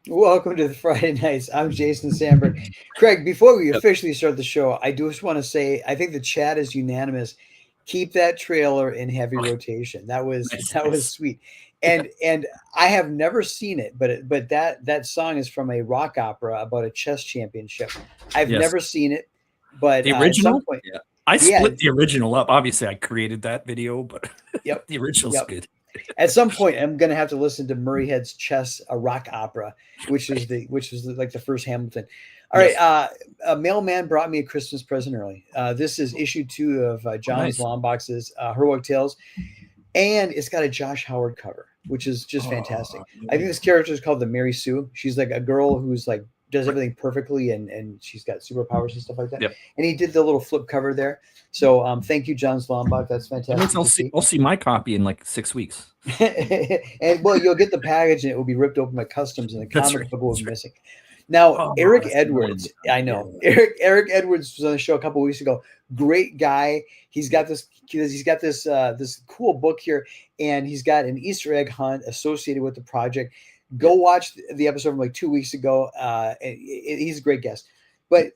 Welcome to the Friday Nights. I'm Jason Sandberg. Craig, before we officially start the show, I do just want to say I think the chat is unanimous. Keep that trailer in heavy Okay. rotation. That Nice, was nice. sweet. And I have never seen it, but that song is from a rock opera about a chess championship. I've Yes. never seen it, but The at some original? point, Yeah. I yeah, split the original up. Obviously, I created that video, but yep, the original's yep. good. At some point, I'm going to have to listen to Murray Head's Chess, a rock opera, Right. which is like the first Hamilton. All right, Yes. a mailman brought me a Christmas present early. This is issue 2 of Oh, John's nice. Lombox's Heroic Tales, and it's got a Josh Howard cover, which is just fantastic. Oh, I think this nice. character is called the Mary Sue. She's like a girl who's like does Right. everything perfectly, and she's got superpowers and stuff like that. Yep. And he did the little flip cover there. So thank you, John's Lombok. That's That means fantastic to see. I'll see my copy in like 6 weeks. And well, you'll get the package and it will be ripped open by customs and the That's comic right. book will That's be right. missing. Now, Oh, Eric that's a good idea. Edwards, I Yeah. know Eric Edwards was on the show a couple of weeks ago. Great guy. He's got this cool book here, and he's got an Easter egg hunt associated with the project. Yeah. Go watch the episode from like 2 weeks ago. He's a great guest, but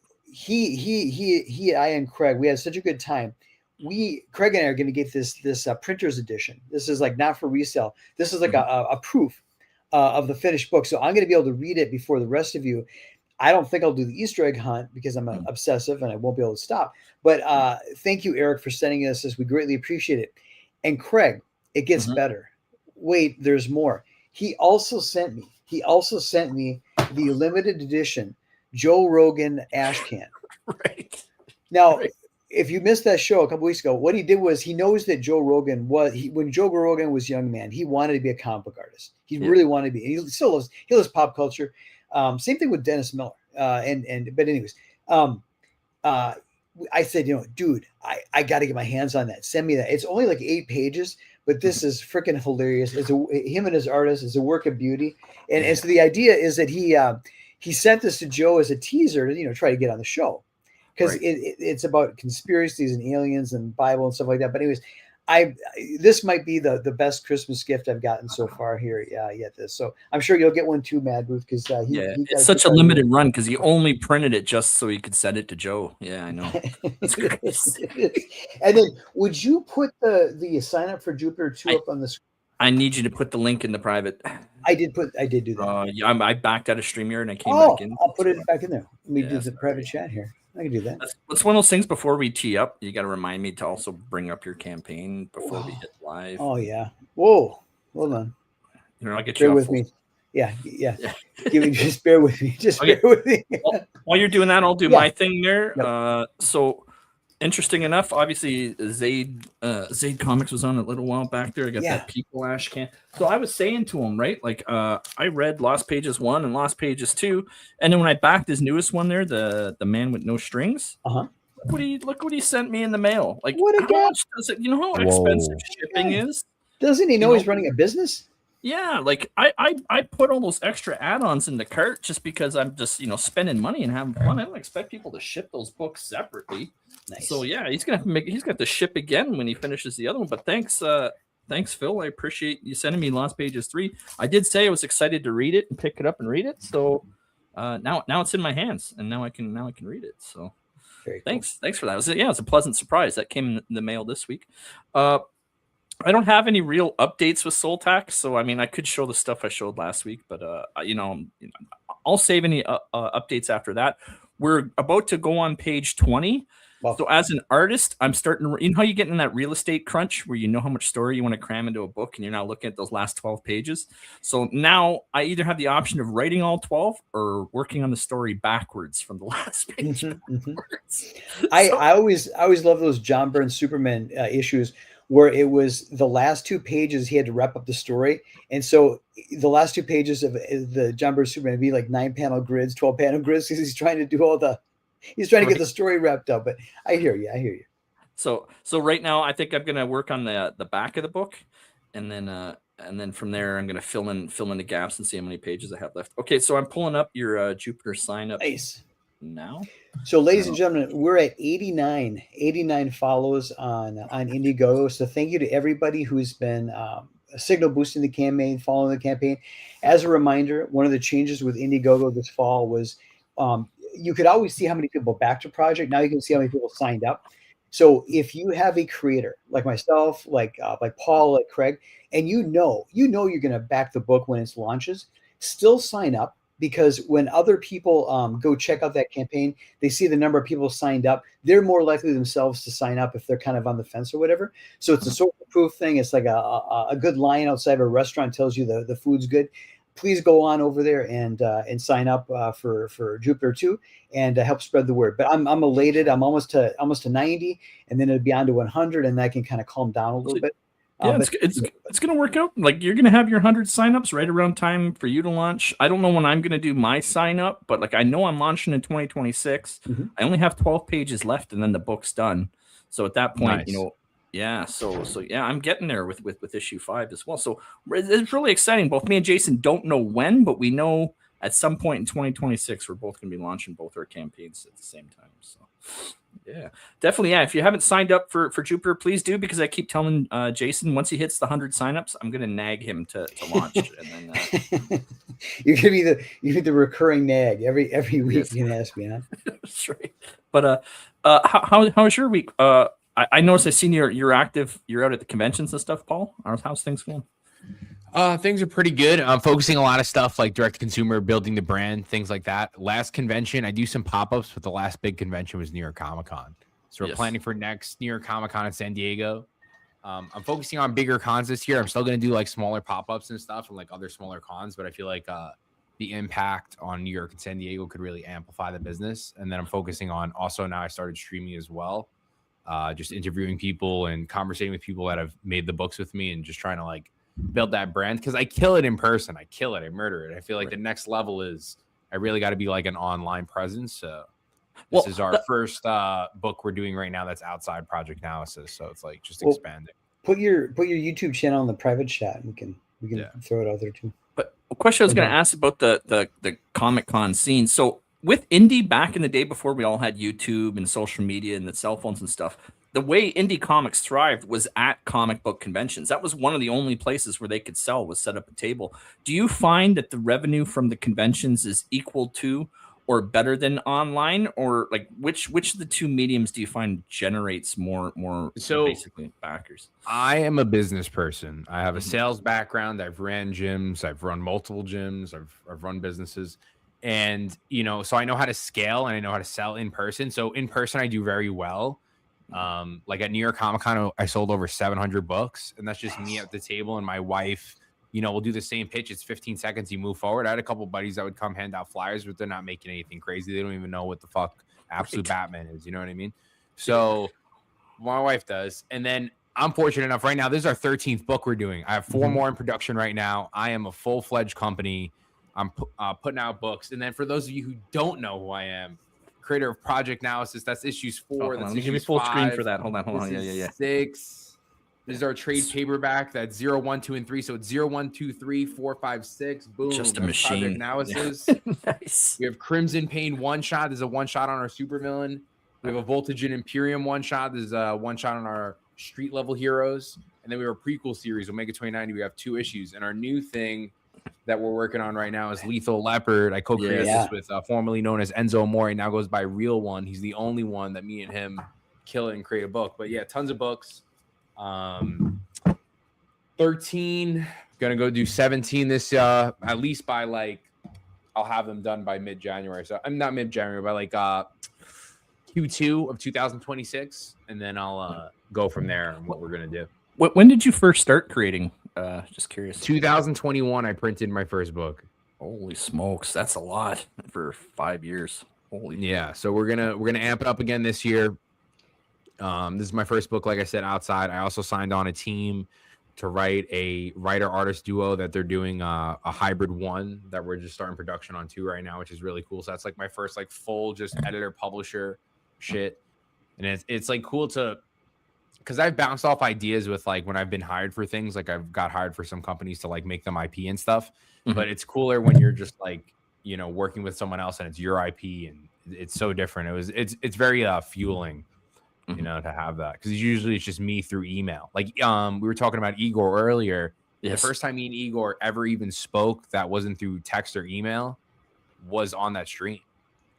I and Craig, we had such a good time. Craig and I are going to get this printer's edition. This is like not for resale. This is like Mhm. a proof of the finished book. So I'm going to be able to read it before the rest of you. I don't think I'll do the Easter egg hunt because I'm Mhm. obsessive and I won't be able to stop. But thank you, Eric, for sending us this. We greatly appreciate it. And Craig, it gets Mhm. better. Wait, there's more. He also sent me. He also sent me the limited edition Joe Rogan ash can. Right. Now, Right. if you missed that show a couple weeks ago, what he did was he knows that Joe Rogan when Joe Rogan was a young man, he wanted to be a comic book artist. He Yeah. really wanted to be. And he loves pop culture. Same thing with Dennis Miller. But anyways, um, uh, I said, dude, I got to get my hands on that. Send me that. It's only like 8 pages, but Mhm. this is freaking hilarious. Him and his artist is a work of beauty. And Yeah. so the idea is that he sent this to Joe as a teaser to try to get on the show because Right. it's about conspiracies and aliens and Bible and stuff like that. But anyways, I this might be the best Christmas gift I've gotten so far here. Yet this, so I'm sure you'll get one too, Mad Booth, because Yeah. he got It's a gift such a out of you. limited run because he only printed it just so he could send it to Joe. Yeah, I know. That's It is, crazy. it is. And then, would you put the sign up for Jupiter 2 I up on the screen? I need you to put the link in the private. I did do that. Yeah, I backed out of StreamYard and I came back Oh, in. I'll put So it back in there. Let me do yeah, the private sorry. chat here. I can do that. That's one of those things before we tee up. You got to remind me to also bring up your campaign before we Wow. hit live. Oh yeah. Whoa. Hold So, on. I'll get Bear you off with full. me. Yeah, yeah. Yeah. Give me just bear with me. Just Okay. bear with me. While you're doing that, I'll do Yeah. my thing there. Yep. So interesting enough, obviously Zaid Comics was on a little while back there. I got Yeah. that People Ash can. So I was saying to him, right, like I read Lost Pages 1 and Lost Pages 2, and then when I backed his newest one there, the Man with No Strings, Uh-huh. look what he sent me in the mail. Like What a how guy. much does it? You know how expensive shipping Yeah. is. Doesn't he You know know, he's running a business? yeah, like I put all those extra add-ons in the cart just because I'm just spending money and having fun. I don't expect people to ship those books separately. Nice. So yeah, he's got to ship again when he finishes the other one. But thanks Phil. I appreciate you sending me Lost Pages 3. I did say I was excited to read it and pick it up and read it. So now it's in my hands and now I can read it. So Very cool. thanks for that. It's a pleasant surprise that came in the mail this week. I don't have any real updates with Soul Tax, so I mean, I could show the stuff I showed last week, but I'll save any updates after that. We're about to go on page 20. Wow. So as an artist, I'm starting to, how you get in that real estate crunch where you know how much story you want to cram into a book and you're now looking at those last 12 pages. So now I either have the option of writing all 12 or working on the story backwards from the last page. I always love those John Byrne Superman issues where it was the last 2 pages he had to wrap up the story, and so the last 2 pages of the John Byrne Superman would be like 9-panel grids, 12-panel grids because he's trying to do he's trying to get the story wrapped up. But I hear you. So right now I think I'm gonna work on the back of the book, and then from there I'm gonna fill in the gaps and see how many pages I have left. Okay, so I'm pulling up your Jupiter sign up Nice. now. So, ladies and gentlemen, we're at 89 follows on Indiegogo. So, thank you to everybody who's been signal boosting the campaign, following the campaign. As a reminder, one of the changes with Indiegogo this fall was you could always see how many people backed a project. Now you can see how many people signed up. So if you have a creator like myself, like Paul, like Craig, and you know you're going to back the book when it launches, still sign up, because when other people go check out that campaign, they see the number of people signed up. They're more likely themselves to sign up if they're kind of on the fence or whatever. So it's a social proof thing. It's like a good line outside of a restaurant tells you the food's good. Please go on over there and sign up for Jupiter too, and help spread the word. But I'm elated. I'm almost to 90, and then it'll be on to 100, and that can kind of calm down a little bit. Yeah, it's going to work out. Like, you're going to have your 100 signups right around time for you to launch. I don't know when I'm going to do my sign up, but like, I know I'm launching in 2026. Mm-hmm. I only have 12 pages left, and then the book's done. So at that point, Nice. Yeah, so yeah, I'm getting there with issue 5 as well. So it's really exciting. Both me and Jason don't know when, but we know at some point in 2026 we're both going to be launching both our campaigns at the same time. So yeah, definitely. Yeah, if you haven't signed up for Jupiter, please do, because I keep telling Jason, once he hits the 100 signups, I'm going to nag him to launch. And then you're going to be the recurring nag every week. Yes. You can ask me, huh? That's right. But how was your week? I noticed I seen you're active. You're out at the conventions and stuff, Paul. How's things going? Things are pretty good. I'm focusing a lot of stuff like direct to consumer, building the brand, things like that. Last convention, I do some pop-ups, but the last big convention was New York Comic Con. So we're planning for next New York Comic Con in San Diego. I'm focusing on bigger cons this year. I'm still going to do like smaller pop-ups and stuff and like other smaller cons, but I feel like the impact on New York and San Diego could really amplify the business. And then I'm focusing on also, now I started streaming as well. Just interviewing people and conversating with people that have made the books with me, and just trying to like build that brand, because I kill it in person. I kill it. I murder it. I feel like the next level is I really got to be like an online presence. So this is our first book we're doing right now that's outside Project Naosis. So it's like just expanding. Put your YouTube channel in the private chat. We can throw it out there too. But a question I was going to ask about the Comic Con scene. So with indie back in the day, before we all had YouTube and social media and the cell phones and stuff, the way indie comics thrived was at comic book conventions. That was one of the only places where they could sell, was set up a table. Do you find that the revenue from the conventions is equal to or better than online, or like which of the two mediums do you find generates more so basically backers? I am a business person. I have a sales background. I've ran gyms. I've run multiple gyms. I've run businesses. And, so I know how to scale and I know how to sell in person. So in person, I do very well. Like at New York Comic Con, I sold over 700 books, and that's just me at the table, and my wife, we'll do the same pitch. It's 15 seconds. You move forward. I had a couple buddies that would come hand out flyers, but they're not making anything crazy. They don't even know what the fuck Absolute Batman is. You know what I mean? So my wife does. And then I'm fortunate enough right now, this is our 13th book we're doing. I have 4 more in production right now. I am a full-fledged company. I'm putting out books. And then for those of you who don't know who I am, creator of Project Naosis, that's issues 4. That's give me full 5. Screen for that. Hold on. Yeah. 6. This is our trade paperback. That's 0, 1, 2, and 3. So it's 0, 1, 2, 3, 4, 5, 6. Boom. Just a machine. Project Naosis. Yeah. Nice. We have Crimson Pain one shot. There's a one shot on our supervillain. We have a Voltage and Imperium one shot. There's a one shot on our street level heroes. And then we have a prequel series, Omega 2090. We have 2 issues. And our new thing that we're working on right now is Lethal Leopard. I co-created this with formerly known as Enzo Amore. Now goes by Real One. He's the only one that me and him kill it and create a book. But yeah, tons of books. 13. Gonna go do 17 this at least by like, I'll have them done by mid-January. So I'm not mid-January, by like Q2 of 2026, and then I'll go from there on what we're gonna do. When did you first start creating? Just curious. 2021, I printed my first book. Holy smokes, that's a lot for 5 years. Yeah. So we're gonna amp it up again this year. This is my first book, like I said, outside. I also signed on a team to write a writer-artist duo that they're doing a hybrid one that we're just starting production on too right now, which is really cool. So that's like my first like full just editor publisher shit, and it's like cool to. Because I've bounced off ideas with like when I've been hired for things, like I've got hired for some companies to like make them IP and stuff. But it's cooler when you're just like, working with someone else and it's your IP, and it's so different. It's very fueling, to have that. Because usually it's just me through email. Like we were talking about Igor earlier. The first time me and Igor ever even spoke that wasn't through text or email was on that stream.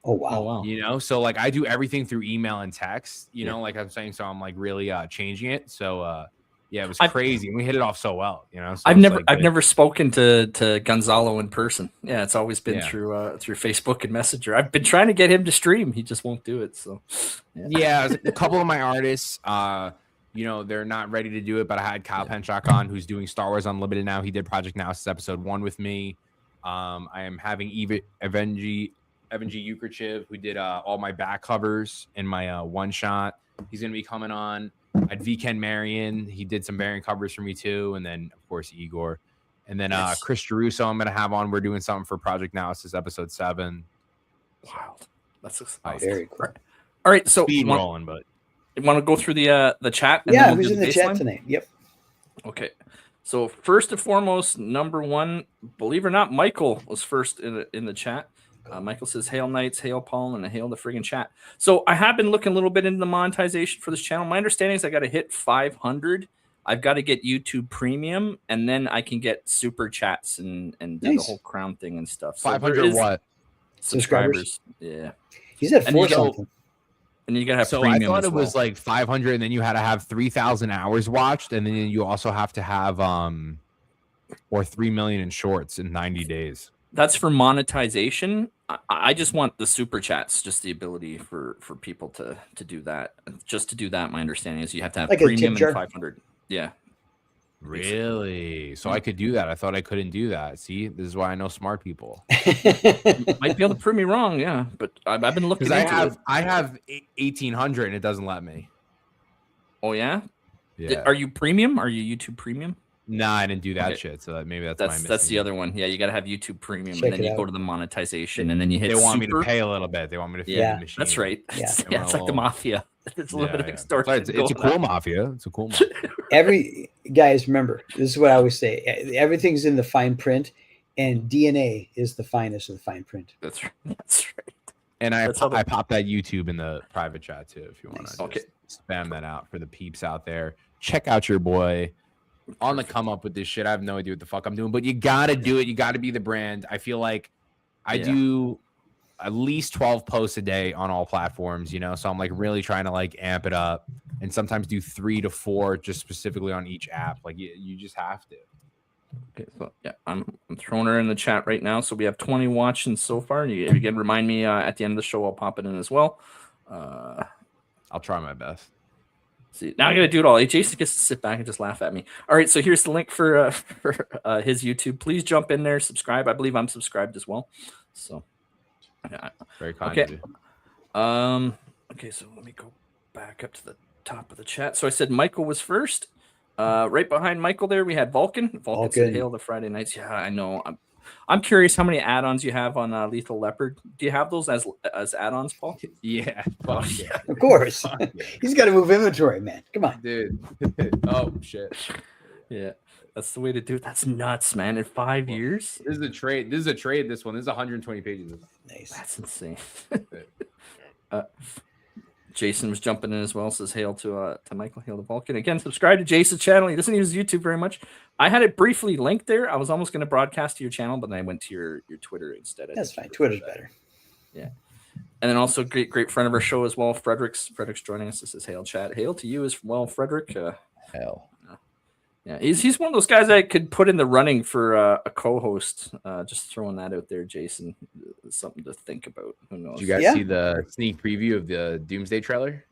Oh wow. You know, so like I do everything through email and text, you know, like I'm saying, so I'm like really changing it. So yeah, it was crazy. And we hit it off so well, you know. So I've never spoken to Gonzalo in person. Yeah, it's always been through Facebook and Messenger. I've been trying to get him to stream. He just won't do it. So yeah, a couple of my artists, you know, they're not ready to do it, but I had Kyle Penchak on, who's doing Star Wars Unlimited now. He did Project Naosis episode 1 with me. I am having Evangy Ukerchiv, who did all my back covers in my one shot. He's gonna be coming on. I had Vken Marion. He did some variant covers for me too, and then of course Igor, and then Chris Geruso I'm gonna have on. We're doing something for Project Naosis episode 7. Wow, that's awesome. Very cool. All right, so speed rolling, but you want to go through the chat? And yeah, who's in the chat tonight? Yep. Okay. So first and foremost, number 1, believe it or not, Michael was first in the chat. Michael says, "Hail Knights, hail Paul, and hail the friggin' chat." So I have been looking a little bit into the monetization for this channel. My understanding is I got to hit 500. I've got to get YouTube Premium, and then I can get super chats and do the whole crown thing and stuff. So 500 what? Subscribers. Yeah. He's at 4 something. And you gotta have so premium. I thought it was like 500, and then you had to have 3,000 hours watched, and then you also have to have or 3 million in shorts in 90 days. That's for monetization. I just want the super chats, just the ability for people to do that. Just to do that, my understanding is you have to have like premium and 500. Yeah. Really? So I could do that. I thought I couldn't do that. See, this is why I know smart people. Might be able to prove me wrong, yeah. But I've been looking. Because I have 1,800 and it doesn't let me. Oh yeah. Yeah. Are you premium? Are you YouTube Premium? Nah, I didn't do that shit. So maybe that's the other one. Yeah, you got to have YouTube Premium, and then you go to the monetization, and then you hit. They want super. Me to pay a little bit. They want me to feed the machine. That's right. Yeah, it's like the mafia. It's a little bit of extortion. It's a cool mafia. It's a cool mafia. Guys, remember, this is what I always say. Everything's in the fine print, and DNA is the finest of the fine print. That's right. That's right. And I pop that YouTube in the private chat too, if you want to spam that out for the peeps out there. Check out your boy. On the come up with this shit. I have no idea what the fuck I'm doing, but you gotta do it. You gotta be the brand. I feel like I do at least 12 posts a day on all platforms, you know, so I'm like really trying to like amp it up, and sometimes do 3 to 4 just specifically on each app. Like you just have to. Okay, so yeah, I'm throwing her in the chat right now. So we have 20 watching so far. You again remind me at the end of the show, I'll pop it in as well. I'll try my best. See, now I gotta do it all. Hey, Jason gets to sit back and just laugh at me. All right, so here's the link for his YouTube. Please jump in there, subscribe. I believe I'm subscribed as well. So, yeah. Very kind. Okay. Okay, so let me go back up to the top of the chat. So I said Michael was first. Right behind Michael there, we had Vulcan. Vulcan said, "Hail the Friday nights." Yeah, I know. I'm curious how many add-ons you have on Lethal Leopard. Do you have those as add-ons, Paul? Yeah. Of course. He's got to move inventory, man. Come on. Dude. Oh, shit. Yeah. That's the way to do it. That's nuts, man. In 5 years? This is a trade. This one. This is 120 pages. Nice. That's insane. Jason was jumping in as well. Says hail to Michael, hail to Vulcan. Again, subscribe to Jason's channel. He doesn't use YouTube very much. I had it briefly linked there. I was almost going to broadcast to your channel, but then I went to your Twitter instead. That's fine. Twitter's better. Yeah. And then also great friend of our show as well, Frederick's joining us. This is hail chat. Hail to you as well, Frederick. Hail. Yeah, he's one of those guys I could put in the running for a co-host. Just throwing that out there, Jason. Something to think about. Who knows? Did you guys see the sneak preview of the Doomsday trailer?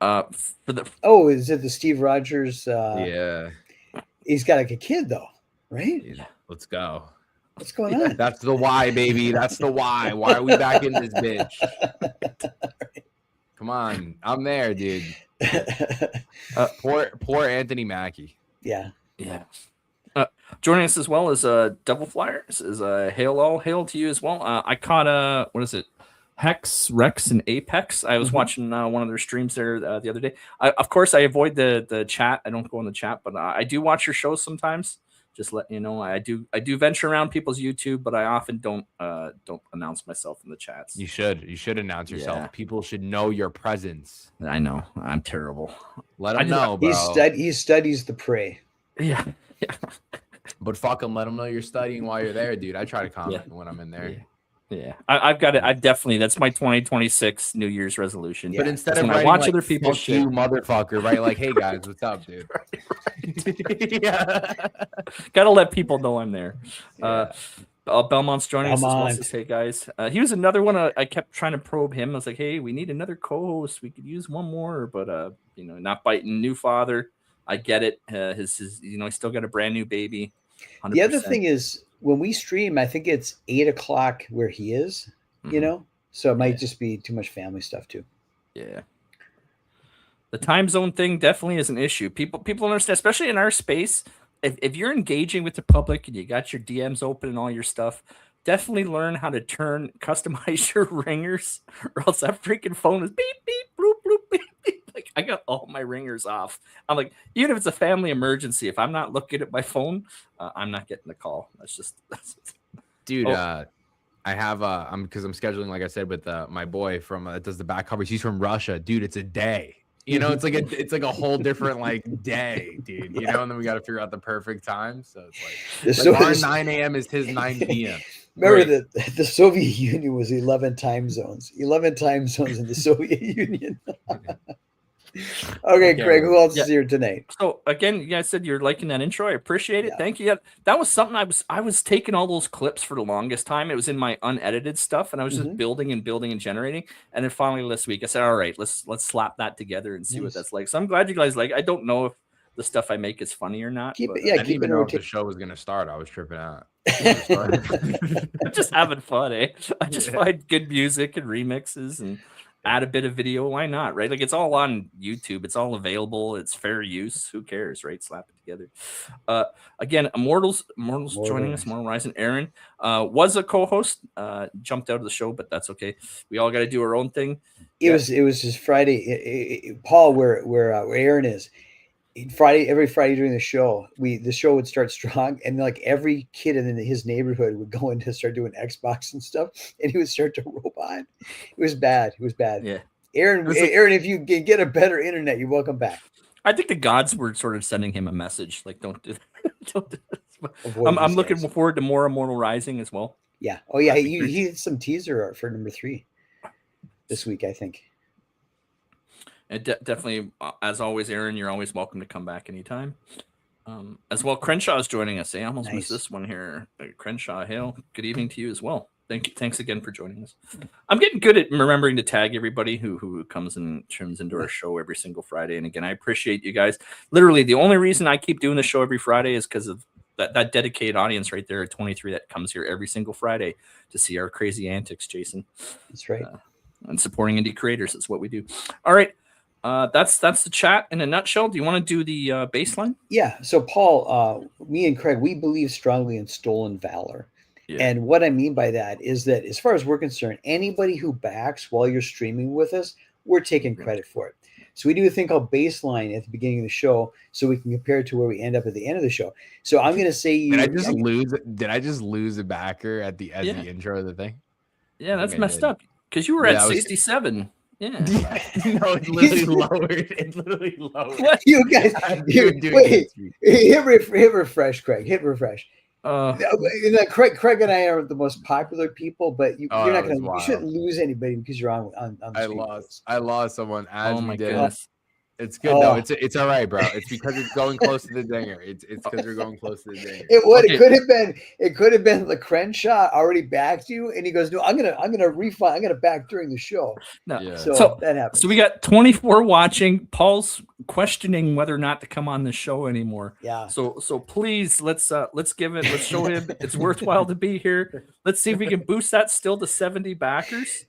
Is it the Steve Rogers? Yeah. He's got like a kid though, right? Yeah. Let's go. What's going on? That's the why, baby. That's the why. Why are we back in this bitch? Come on, I'm there, dude. Poor Anthony Mackie. Yeah. Joining us as well as Devil Flyer. This is hail to you as well. I caught what is it? Hex, Rex, and Apex. I was watching one of their streams there the other day. Of course, I avoid the chat. I don't go in the chat, but I do watch your shows sometimes. Just letting you know, I do venture around people's YouTube, but I often don't announce myself in the chats. You should announce yourself. Yeah. People should know your presence. I know I'm terrible. Let them know, bro. He studies the prey. Yeah. But fuck them, let them know you're studying while you're there, dude. I try to comment when I'm in there. Yeah. I've got it. I definitely, that's my 2026 New Year's resolution. But instead of when writing, I watch like, other people's fuck shit, you, motherfucker, right? Like, hey guys, what's up, dude? Yeah. Gotta let people know I'm there. Belmont's joining us as well. Says, hey guys, he was another one. I kept trying to probe him. I was like, hey, we need another co-host. We could use one more, but not biting. New father. I get it. His he's still got a brand new baby. 100%. The other thing is when we stream, I think it's 8:00 where he is. So it might just be too much family stuff too. Yeah. The time zone thing definitely is an issue. People understand, especially in our space. If you're engaging with the public and you got your DMs open and all your stuff, definitely learn how to customize your ringers, or else that freaking phone is beep, beep, bloop, bloop, beep, beep. Like, I got all my ringers off. I'm like, even if it's a family emergency, if I'm not looking at my phone, I'm not getting the call. That's dude. I have because I'm scheduling, like I said, with my boy from that does the back covers. He's from Russia, dude. It's a day. It's like a whole different day, dude. And then we got to figure out the perfect time. So it's like our 9 a.m. is his 9 p.m. Remember that the Soviet Union was 11 time zones. 11 time zones in the Soviet Union. Okay, Greg, who else is here tonight? So again, you guys said you're liking that intro. I appreciate it. Thank you. That was something I was taking all those clips for the longest time. It was in my unedited stuff, and I was just building and generating. And then finally this week, I said, all right, let's slap that together and see what that's like. So I'm glad you guys like. I don't know if the stuff I make is funny or not. I didn't even know if the show was gonna start. I was tripping out. I'm just having fun, eh? I just find good music and remixes and add a bit of video. Why not, right? Like, it's all on YouTube. It's all available. It's fair use. Who cares, right? Slap it together. Again, Immortals joining us. Immortal Rising. Aaron was a co-host. Jumped out of the show, but that's okay. We all got to do our own thing. It was just Friday. Paul, where Aaron is. Every Friday during the show would start strong, and like every kid in his neighborhood would go in to start doing Xbox and stuff, and he would start to rope on. It was bad. Yeah, Aaron, if you get a better internet, you're welcome back. I think the gods were sort of sending him a message, like, don't do that. I'm looking forward to more Immortal Rising as well. Yeah. Oh yeah, he did some teaser art for number 3 this week, I think. And definitely, as always, Aaron, you're always welcome to come back anytime. As well, Crenshaw is joining us. I almost missed this one here. Crenshaw, hail. Good evening to you as well. Thanks again for joining us. I'm getting good at remembering to tag everybody who comes and tunes into our show every single Friday. And again, I appreciate you guys. Literally, the only reason I keep doing the show every Friday is because of that dedicated audience right there at 23 that comes here every single Friday to see our crazy antics, Jason. That's right. And supporting indie creators is what we do. All right. That's the chat in a nutshell. Do you want to do the baseline? Yeah. So Paul, me and Craig, we believe strongly in stolen valor. Yeah. And what I mean by that is that as far as we're concerned, anybody who backs while you're streaming with us, we're taking credit for it. So we do a thing called baseline at the beginning of the show so we can compare it to where we end up at the end of the show. So I'm going to say Did I just lose a backer at the intro of the thing? Yeah, that's messed up because you were at 67. Yeah. No, it's literally lowered. It's literally lowered. What? You guys, wait. Hit refresh, Craig. Hit refresh. Craig and I are the most popular people, but you're not going to. You shouldn't lose anybody because you're on the I lost someone as we did. Goodness. It's good though. It's all right, bro. It's because it's going close to the dinger. It's because we're going close to the dinger. It could have been the Crenshaw already backed you, and he goes, "No, I'm gonna refund. I'm gonna back during the show." No, yeah. So that happened. So we got 24 watching. Paul's questioning whether or not to come on the show anymore. Yeah. So please let's show him it's worthwhile to be here. Let's see if we can boost that still to 70 backers.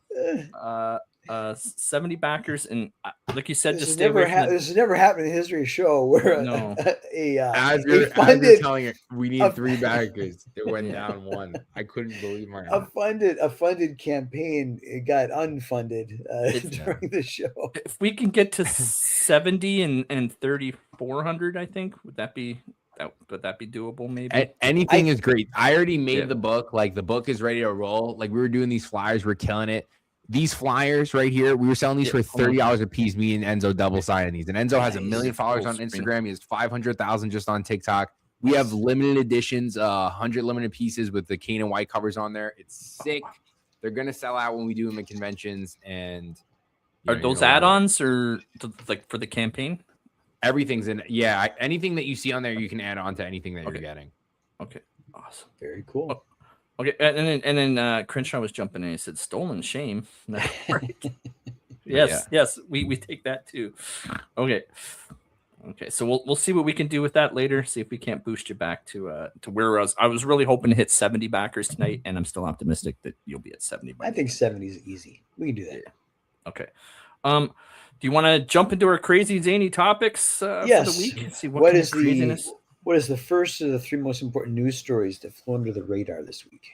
70 backers, and like you said, just stay away from this has never happened in the history of the show where as you're telling it, we need 3 backers. It went down 1. I couldn't believe my a funded campaign got unfunded during the show. If we can get to 70 and 3,400, I think would that be doable? Maybe anything is great. I already made the book. Like, the book is ready to roll. Like, we were doing these flyers, we're killing it. These flyers right here, we were selling these for $30 a piece. Me and Enzo double signing these, and Enzo has 1 million followers on Instagram. He has 500,000 just on TikTok. We have limited editions, 100 limited pieces with the cane and white covers on there. It's sick. They're gonna sell out when we do them at conventions. And are those add-ons or like for the campaign? Everything's in. Yeah, anything that you see on there, you can add on to anything that you're getting. Okay, awesome, very cool. Okay, and then Crenshaw was jumping in. He said, "Stolen shame." Right. Yes, we take that too. Okay, so we'll see what we can do with that later. See if we can't boost you back to where I was really hoping to hit 70 backers tonight, and I'm still optimistic that you'll be at 70. I think 70 is easy. We can do that. Yeah. Okay. Do you want to jump into our crazy zany topics yes. for the week? See what is the first of the 3 most important news stories that flew under the radar this week?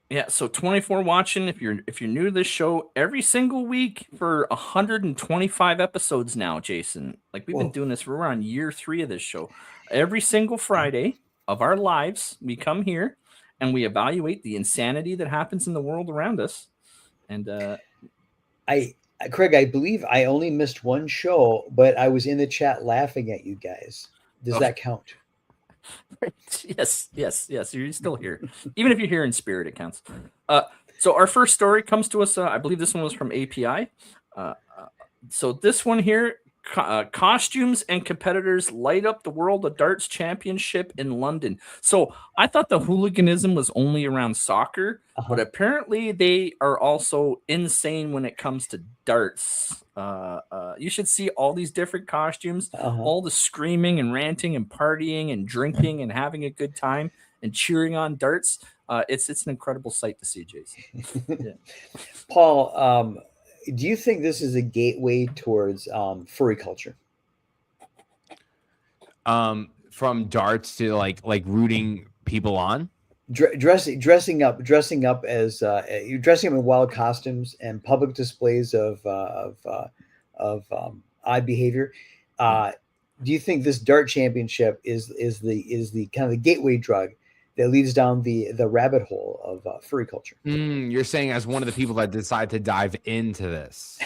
Yeah, so 24 watching. If you're new to this show, every single week for 125 episodes now, Jason. Like we've been doing this. We're on year 3 of this show. Every single Friday of our lives, we come here and we evaluate the insanity that happens in the world around us. And Craig, I believe I only missed one show, but I was in the chat laughing at you guys. Does that count? Yes. You're still here. Even if you're here in spirit, it counts. So our first story comes to us. I believe this one was from API. So this one here, costumes and competitors light up the World of Darts Championship in London. So I thought the hooliganism was only around soccer, but apparently they are also insane when it comes to darts. You should see all these different costumes, all the screaming and ranting and partying and drinking and having a good time and cheering on darts. It's an incredible sight to see, Jason. Yeah. Paul, do you think this is a gateway towards furry culture? From darts to like rooting people on? Dressing up as you're dressing up in wild costumes and public displays of odd behavior. Do you think this dart championship is the kind of the gateway drug that leads down the rabbit hole of furry culture? You're saying as one of the people that decide to dive into this,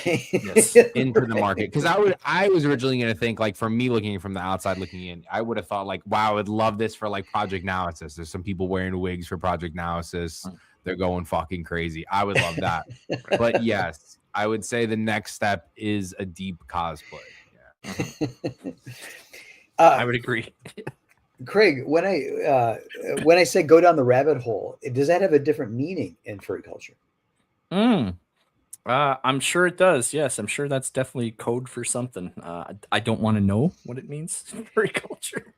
into the market, because I was originally going to think, like, for me looking from the outside looking in, I would have thought like, wow, I would love this for like Project Naosis. There's some people wearing wigs for Project Naosis. They're going fucking crazy. I would love that. But yes, I would say the next step is a deep cosplay. Yeah. I would agree. Craig, when I say go down the rabbit hole, does that have a different meaning in furry culture? I'm sure it does. Yes, I'm sure that's definitely code for something. I don't want to know what it means in furry culture.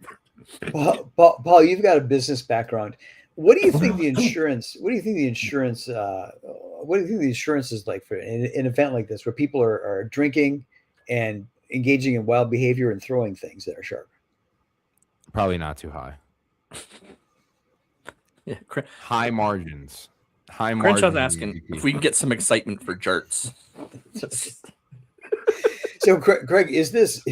Paul, you've got a business background. What do you think the insurance? What do you think the insurance? What do you think the insurance is like for an event like this, where people are drinking and engaging in wild behavior and throwing things that are sharp? Probably not too high. Yeah, high margins. Crenshaw's asking if we can get some excitement for jarts. So, Craig, is this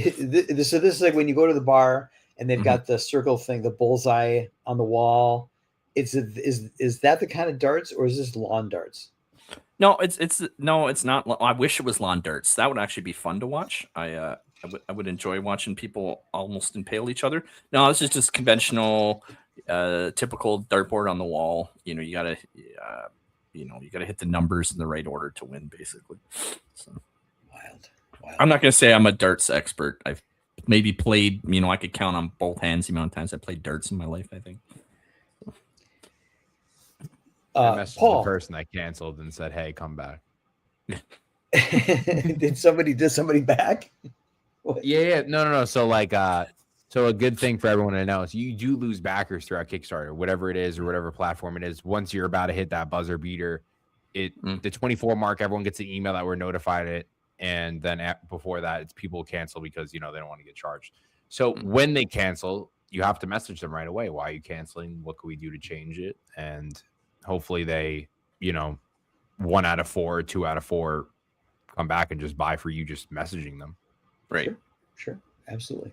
like when you go to the bar and they've got the circle thing, the bullseye on the wall? Is that the kind of darts, or is this lawn darts? No, it's not. I wish it was lawn darts. That would actually be fun to watch. I would enjoy watching people almost impale each other. No, this is just conventional, typical dartboard on the wall. You gotta hit the numbers in the right order to win, basically. So wild. I'm not gonna say I'm a darts expert. I've maybe played. I could count on both hands the amount of times I played darts in my life, I think. I messaged the person I canceled and said, "Hey, come back." Did somebody back? Yeah. No. So so a good thing for everyone to know is you do lose backers throughout Kickstarter, whatever it is or whatever platform it is. Once you're about to hit that buzzer beater, the 24 mark, everyone gets an email that we're notified it, and then before that, it's people cancel because they don't want to get charged. So when they cancel, you have to message them right away. Why are you canceling? What can we do to change it? And hopefully they, 1 out of 4 or 2 out of 4 come back and just buy for you just messaging them. Right. Sure. Absolutely.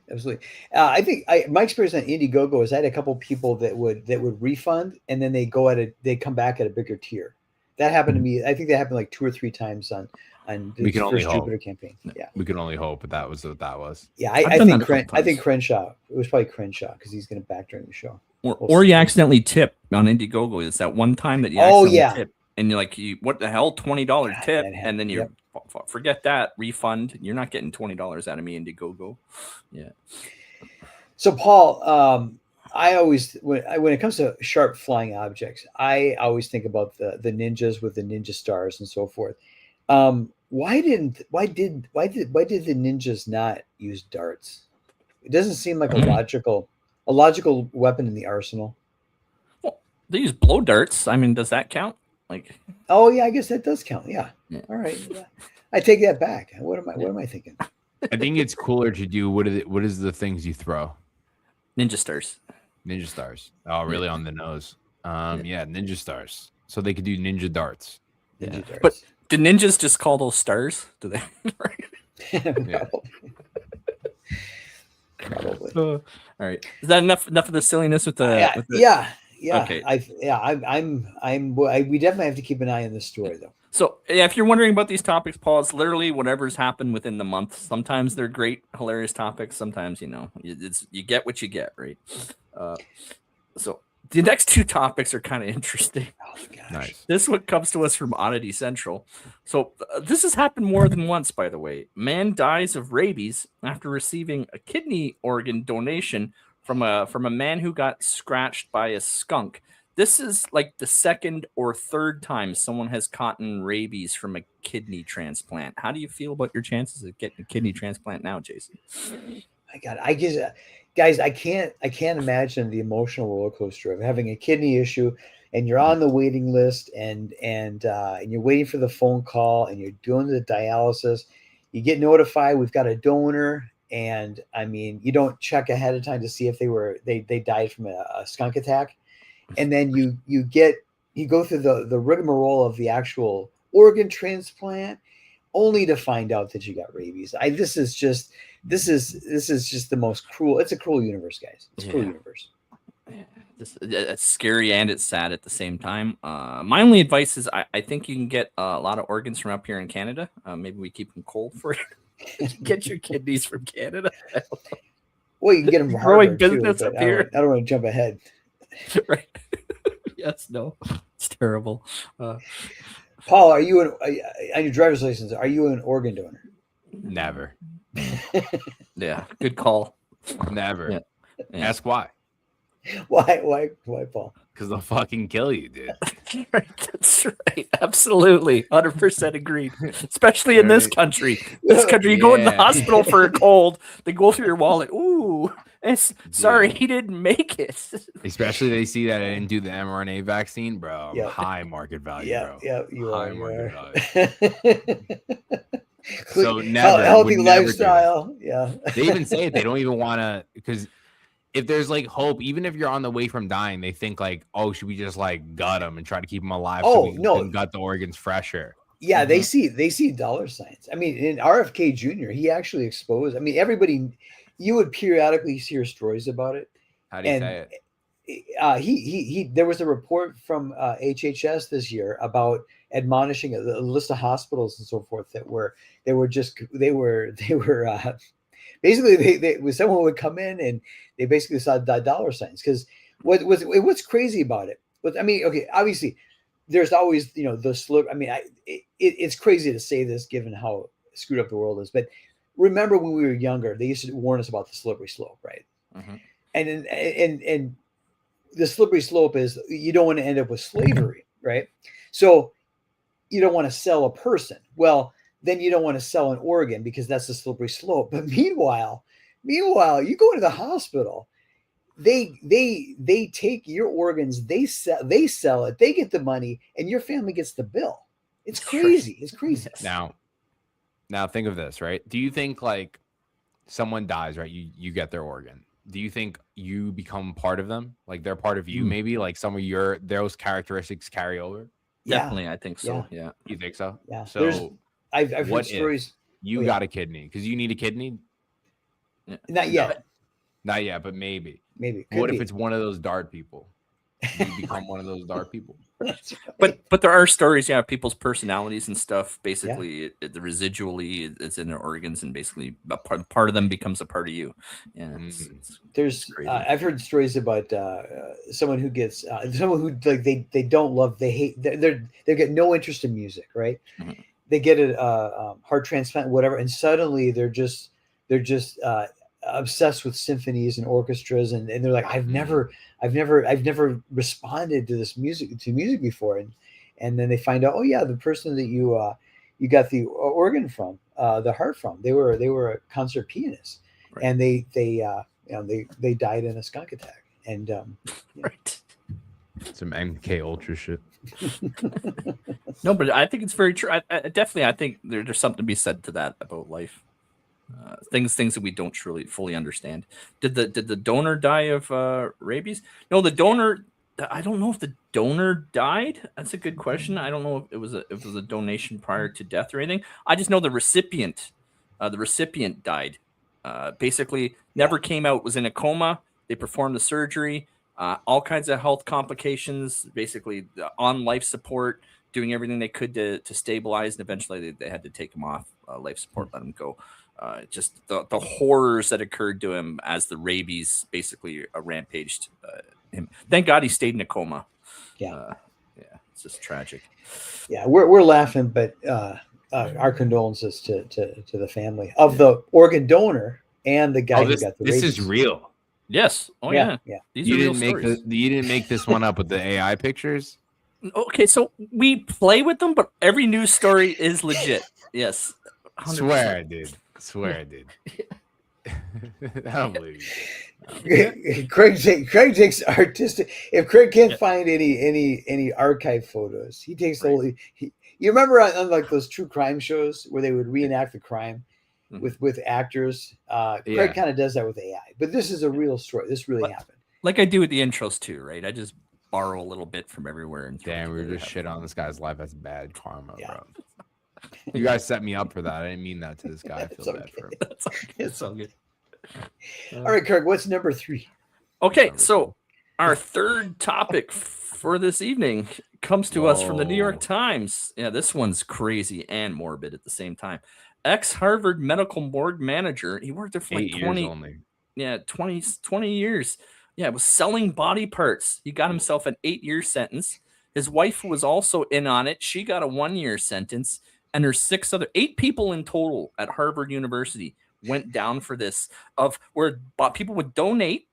I think my experience on Indiegogo is I had a couple people that would refund and then they come back at a bigger tier. That happened to me. I think that happened like 2 or 3 times on on We can the only first hope. Jupiter campaign. Yeah, We can only hope that was what that was. yeah. I've I done think that a couple times. Crenshaw. It was probably Crenshaw because he's going to back during the show. Or you accidentally tip on Indiegogo. It's that one time that you tip, and you're like, what the hell, $20 tip, and then you forget that refund. You're not getting $20 out of me, Indiegogo. Yeah. So Paul, I always when it comes to sharp flying objects, I always think about the ninjas with the ninja stars and so forth. Why did the ninjas not use darts? It doesn't seem like a logical weapon in the arsenal. Well, they use blow darts. I mean, does that count? Like, oh yeah, I guess that does count. Yeah. All right. Yeah. I take that back. What am I thinking? I think it's cooler to do what is the things you throw? Ninja stars. Ninja stars. Oh, really on the nose. Ninja stars. So they could do ninja darts. Ninja darts. But do ninjas just call those stars? Do they? Probably. All right. Is that enough of the silliness with the? Yeah. Okay. We definitely have to keep an eye on this story though. So if you're wondering about these topics, Paul, it's literally whatever's happened within the month. Sometimes they're great, hilarious topics. Sometimes, you get what you get, right? So the next two topics are kind of interesting. Oh, gosh. Nice. This one comes to us from Oddity Central. So this has happened more than once, by the way. Man dies of rabies after receiving a kidney organ donation from a man who got scratched by a skunk. This is like the second or third time someone has caught rabies from a kidney transplant. How do you feel about your chances of getting a kidney transplant now, Jason? My God, guys, I can't imagine the emotional roller coaster of having a kidney issue, and you're on the waiting list, and you're waiting for the phone call, and you're doing the dialysis. You get notified we've got a donor, and I mean, you don't check ahead of time to see if they died from a skunk attack. And then you go through the rigmarole of the actual organ transplant, only to find out that you got rabies. This is just the most cruel. It's a cruel universe, guys. It's a cruel universe. It's scary and it's sad at the same time. My only advice is I think you can get a lot of organs from up here in Canada. Maybe we keep them cold for you. Get your kidneys from Canada. Well, you can get them from growing Harvard business too, up here. I don't want to jump ahead. Right. Yes, no, it's terrible. Paul, on your driver's license, are you an organ donor? Never. Yeah, good call. Never. Yeah. Ask why. Why, Paul? Because they'll fucking kill you, dude. That's right. Absolutely. 100% agreed. Especially in this country. This country, you go in the hospital for a cold, they go through your wallet. Ooh, sorry, he didn't make it. Especially they see that I didn't do the mRNA vaccine, bro. Yeah. High market value, bro. Yeah, you high are. market value. So healthy lifestyle. Yeah. They even say it. They don't even want to, because if there's like hope, even if you're on the way from dying, they think like, oh, should we just like gut them and try to keep them alive? Oh, so we no. can gut the organs fresher. Yeah, they see dollar signs. I mean, in RFK Jr., he actually exposed. I mean, everybody, you would periodically hear stories about it. How do you say it? There was a report from HHS this year about admonishing a list of hospitals and so forth that were basically someone would come in and they basically saw dollar signs. Because what's crazy about it? I mean, okay, obviously there's always the slope. I mean, it's crazy to say this given how screwed up the world is, but remember when we were younger, they used to warn us about the slippery slope, right? Mm-hmm. And the slippery slope is you don't want to end up with slavery, right? So you don't want to sell a person. Well, then you don't want to sell an organ because that's the slippery slope. But meanwhile, you go into the hospital, they take your organs, they sell it, they get the money, and your family gets the bill. It's crazy. It's crazy. Now think of this, right? Do you think like someone dies, right? You get their organ. Do you think you become part of them? Like they're part of you, maybe? Like some of those characteristics carry over? Definitely, I think so. Yeah. You think so? Yeah. So I've heard stories. You got a kidney because you need a kidney? Not yet. Not yet, but maybe. Maybe. What if it's one of those dart people? you become one of those dark people. That's right. But there are stories, yeah, people's personalities and stuff. Basically, the residually it's in their organs, and basically a part of them becomes a part of you. Yeah, it's There's crazy. I've heard stories about someone who gets someone who like they don't love, they hate, they get no interest in music, right? Mhm. They get a heart transplant, whatever, and suddenly they're just obsessed with symphonies and orchestras, and they're like, I've never responded to music before, and then they find out, oh yeah, the person that you got the organ from, the heart from, they were a concert pianist, Right. and they died in a skunk attack, and Right. Some MK Ultra shit. No, but I think it's very true. I think there's something to be said to that about life. Things that we don't truly fully understand. Did the donor die of rabies? No, the donor. I don't know if the donor died. That's a good question. I don't know if it was a donation prior to death or anything. I just know the recipient died. Basically, never came out. Was in a coma. They performed the surgery. All kinds of health complications. Basically, on life support, doing everything they could to stabilize, and eventually they had to take him off life support, let him go. Just the horrors that occurred to him as the rabies basically rampaged him. Thank God he stayed in a coma. Yeah. It's just tragic. Yeah, we're laughing, but our condolences to the family of the organ donor and the guy who got the rabies. This is real. Yes. Oh yeah. These are real stories. You didn't make this one up with the AI pictures. Okay, so we play with them, but every news story is legit. Yes. 100%. Swear I did. I don't believe you. Craig takes artistic. If Craig can't find any archive photos, he takes the whole. You remember on like those true crime shows where they would reenact the crime with actors? Craig kind of does that with AI, but this is a real story. This really happened. Like I do with the intros too, right? I just borrow a little bit from everywhere and damn, we were just shit on this guy's life. That's bad karma, bro. Yeah. You guys set me up for that. I didn't mean that to this guy. I feel bad for him. It's all good. All right, Kirk, what's number 3? Okay, so our third topic for this evening comes to us from the New York Times. Yeah, this one's crazy and morbid at the same time. Ex-Harvard medical morgue manager. He worked there for like 20 years only. Yeah, 20 years. Yeah, was selling body parts. He got himself an 8-year sentence. His wife was also in on it. She got a 1-year sentence. And there's 8 people in total at Harvard University went down for this, of where people would donate,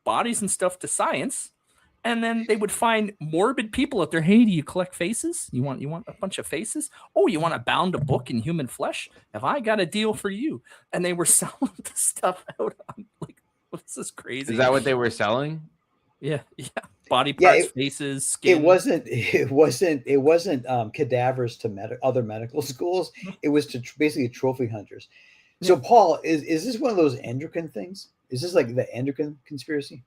bodies and stuff to science. And then they would find morbid people out there. Hey, do you collect faces? You want a bunch of faces? Oh, you want to bound a book in human flesh? Have I got a deal for you? And they were selling the stuff out on, like, what's this crazy? Is that what they were selling? Yeah. Body parts, faces, skin. It wasn't cadavers to other medical schools. It was to basically trophy hunters. So, Paul, is this one of those endocrine things? Is this like the endocrine conspiracy?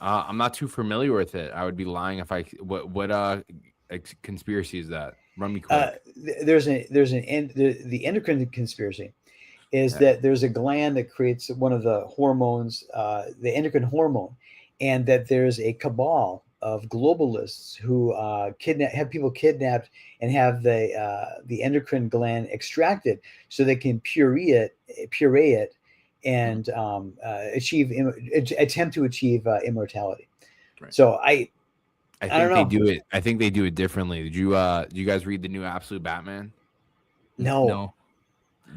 I'm not too familiar with it. I would be lying if I. What conspiracy is that? Run me quick. The endocrine conspiracy is that there's a gland that creates one of the hormones, the endocrine hormone, and that there's a cabal of globalists who have people kidnapped and have the endocrine gland extracted so they can puree it and attempt to achieve immortality. Right. So I think they do it. I think they do it differently. Did you guys read the new Absolute Batman? No.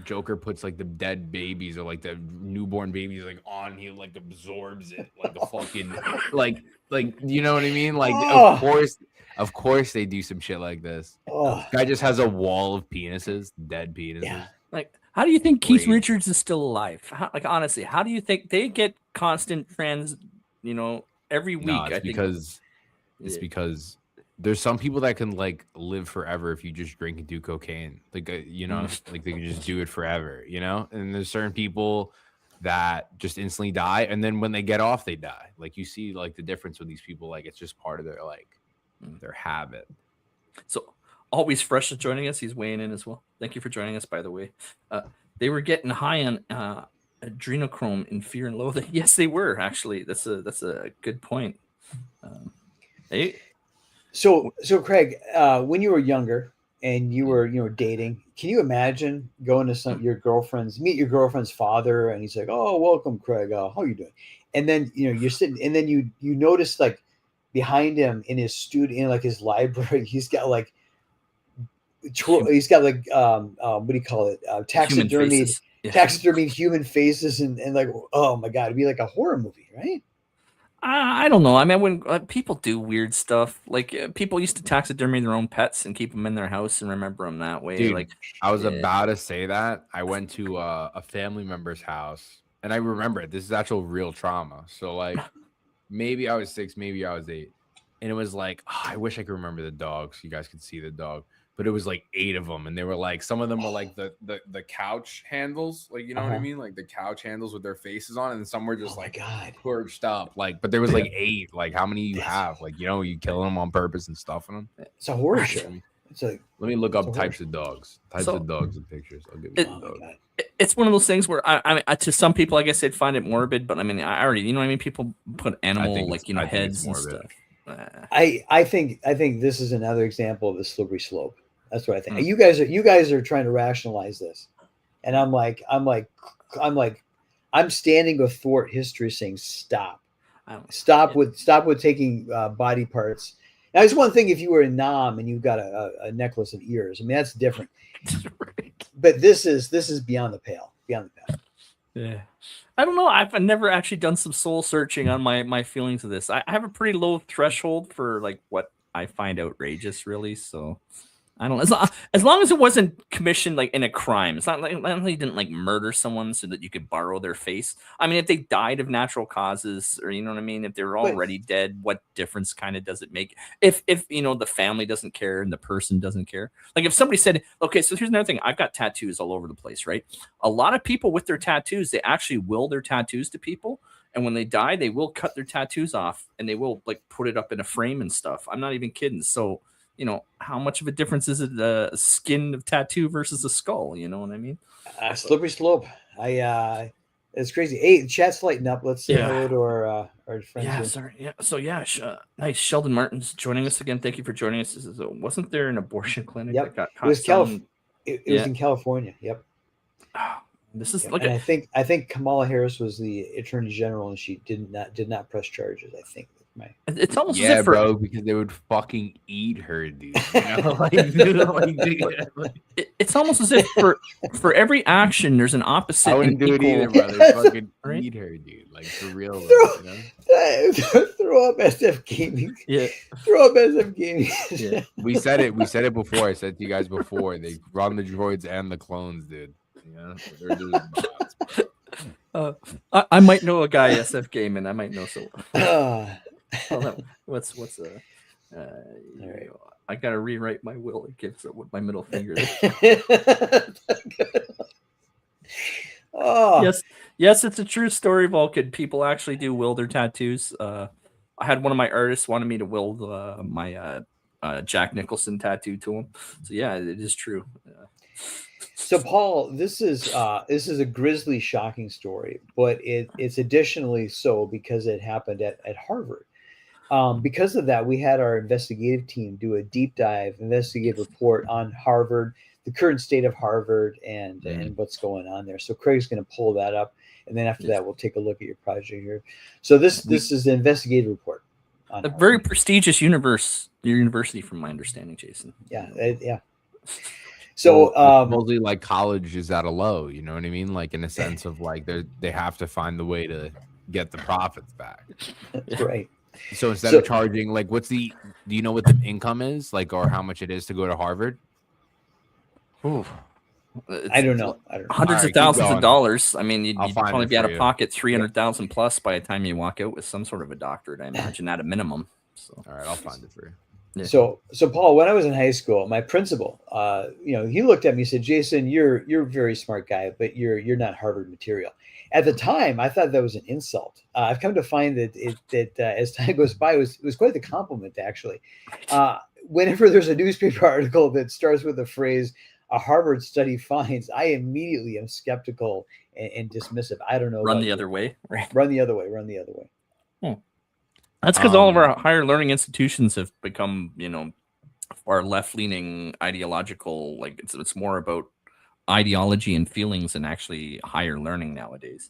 Joker puts like the dead babies or like the newborn babies like on, he like absorbs it like a fucking like you know what I mean? Like of course they do some shit like this. Guy just has a wall of penises, dead penises. Yeah. Like, how do you think Keith Richards is still alive? Honestly, how do you think they get constant trans, every week? No, it's because there's some people that can like live forever if you just drink and do cocaine, like like they can just do it forever, and there's certain people that just instantly die, and then when they get off they die. Like you see like the difference with these people, like it's just part of their their habit. So Always Fresh is joining us. He's weighing in as well. Thank you for joining us, by the way. They were getting high on adrenochrome in Fear and Loathing. Yes, they were, actually. That's a good point. So Craig, when you were younger and you were dating, can you imagine going to meet your girlfriend's father, and he's like, "Oh, welcome, Craig. How you doing?" And then you're sitting, and then you notice like behind him in his studio, in like his library, he's got like what do you call it? Taxidermied human faces, and like, oh my god, it'd be like a horror movie, right? I don't know. I mean, when people do weird stuff, like people used to taxidermy their own pets and keep them in their house and remember them that way. Dude, like I was about to say that. I went to a family member's house, and I remember it. This is actual real trauma. So like, maybe I was 6, maybe I was 8, and it was like, I wish I could remember the dog so you guys could see the dog. But it was like 8 of them, and they were like, some of them were like the couch handles, like, you know what I mean, like the couch handles with their faces on, and some were just perched up, like. But there was like 8. Like, how many you have? Like, you killing them on purpose and stuffing them. It's a horror show. Let me look up types of dogs and pictures. I'll give you the dog. It's one of those things where I mean, to some people, I guess they'd find it morbid, but I mean, I already, you know what I mean. People put animal heads and stuff. I think this is another example of the slippery slope. That's what I think. You guys are trying to rationalize this, and I'm standing athwart history, saying stop with taking body parts. Now, it's one thing if you were a nom and you've got a necklace of ears. I mean, that's different. But this is beyond the pale. Yeah. I don't know. I've never actually done some soul searching on my feelings of this. I have a pretty low threshold for like what I find outrageous, really. So I don't know. As long as it wasn't commissioned like in a crime. It's not like you didn't like murder someone so that you could borrow their face. I mean, if they died of natural causes, or you know what I mean, if they're already dead, what difference kind of does it make? If the family doesn't care and the person doesn't care. Like if somebody said, okay, so here's another thing. I've got tattoos all over the place, right? A lot of people with their tattoos, they actually will their tattoos to people. And when they die, they will cut their tattoos off and they will like put it up in a frame and stuff. I'm not even kidding. So how much of a difference is it, the skin of tattoo versus a skull? You know what I mean? Slippery slope. It's crazy. Hey, the chat's lighting up. Let's say hello to our friends. Yeah, sorry. Yeah. So nice. Sheldon Martin's joining us again. Thank you for joining us. Wasn't there an abortion clinic that got caught? It was in California. Yep. This is and I think Kamala Harris was the Attorney General, and she did not press charges. I think. It's almost as if bro, because they would fucking eat her, dude. It's almost as if for every action there's an opposite. I wouldn't do it either, bro. They fucking eat her, dude. Like for real. Throw up SF Gaming. Yeah. Throw up SF Gaming. Yeah. We said it before. I said to you guys before. They run the droids and the clones, dude. They're just bots. I might know a guy SF Gaming. I might know someone. What's all right. I gotta rewrite my will. It gives it with my middle finger. Yes, it's a true story, Vulcan. People actually do will their tattoos. I had one of my artists wanted me to will my Jack Nicholson tattoo to him. So yeah, it is true. So Paul, this is a grisly, shocking story, but it's additionally so because it happened at Harvard. Because of that, we had our investigative team do a deep dive investigative report on Harvard, the current state of Harvard, and what's going on there. So Craig's going to pull that up, and then after that, we'll take a look at your project here. So this is the investigative report. A very prestigious university, from my understanding, Jason. Yeah. So mostly like college is at a low, you know what I mean? Like in a sense of like they have to find the way to get the profits back. That's right. So instead of charging, like, do you know what the income is, like, or how much it is to go to Harvard? Ooh. I don't know. Hundreds of thousands of dollars. I mean, you'd probably be out of pocket $300,000 plus by the time you walk out with some sort of a doctorate. I imagine at a minimum. So, all right, I'll find it for you. Yeah. So Paul, when I was in high school, my principal, he looked at me and said, "Jason, you're a very smart guy, but you're not Harvard material." At the time, I thought that was an insult. I've come to find that as time goes by, it was quite the compliment, actually. Whenever there's a newspaper article that starts with the phrase, "A Harvard study finds," I immediately am skeptical and dismissive. I don't know. Run the other way. Right. Run the other way. That's because all of our higher learning institutions have become, far left-leaning ideological. Like it's more about ideology and feelings and actually higher learning nowadays.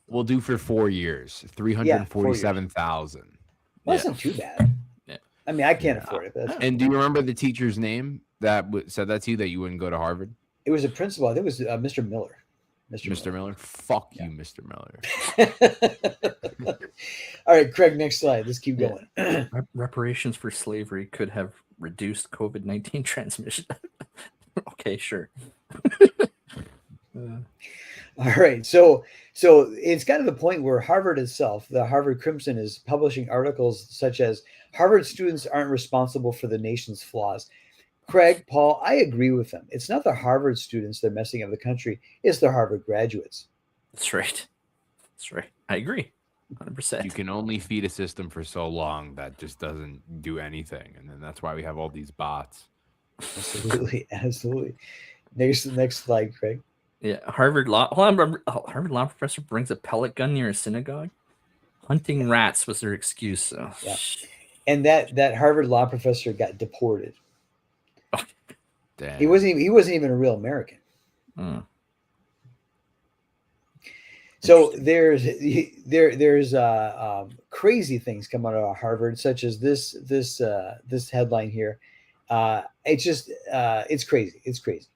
We'll do for 4 years, 347,000. Well, that's not too bad. Yeah. I mean, I can't afford it. But and do you remember the teacher's name that said that to you, that you wouldn't go to Harvard? It was a principal. I think it was Mr. Miller. Mr. Miller? Fuck you, Mr. Miller. All right, Craig, next slide. Let's keep going. Reparations for slavery could have reduced COVID-19 transmission. Okay, sure. All right, so it's got to the point where Harvard itself, the Harvard Crimson, is publishing articles such as Harvard students aren't responsible for the nation's flaws. Craig, Paul, I agree with them. It's not the Harvard students that are messing up the country. It's the Harvard graduates. That's right. I agree. 100%. You can only feed a system for so long that just doesn't do anything. And then that's why we have all these bots. Absolutely. Next slide, Craig. Yeah, Harvard law professor brings a pellet gun near a synagogue. Hunting rats was their excuse. So. Yeah. And that Harvard law professor got deported. Damn. He wasn't even a real American. So there's crazy things come out of Harvard, such as this headline here. It's crazy. It's crazy.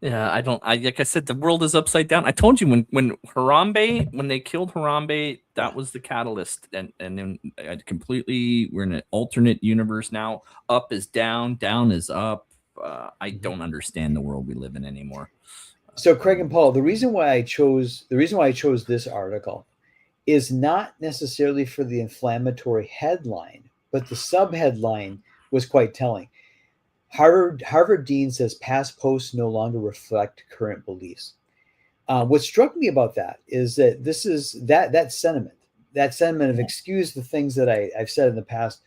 Yeah, like I said, the world is upside down. I told you when they killed Harambe, that was the catalyst, and then we're in an alternate universe now. Up is down, down is up. I don't understand the world we live in anymore. So Craig and Paul, the reason why I chose this article is not necessarily for the inflammatory headline, but the subheadline was quite telling. Harvard Dean says past posts no longer reflect current beliefs. What struck me about that is that this is that sentiment of excuse the things that I've said in the past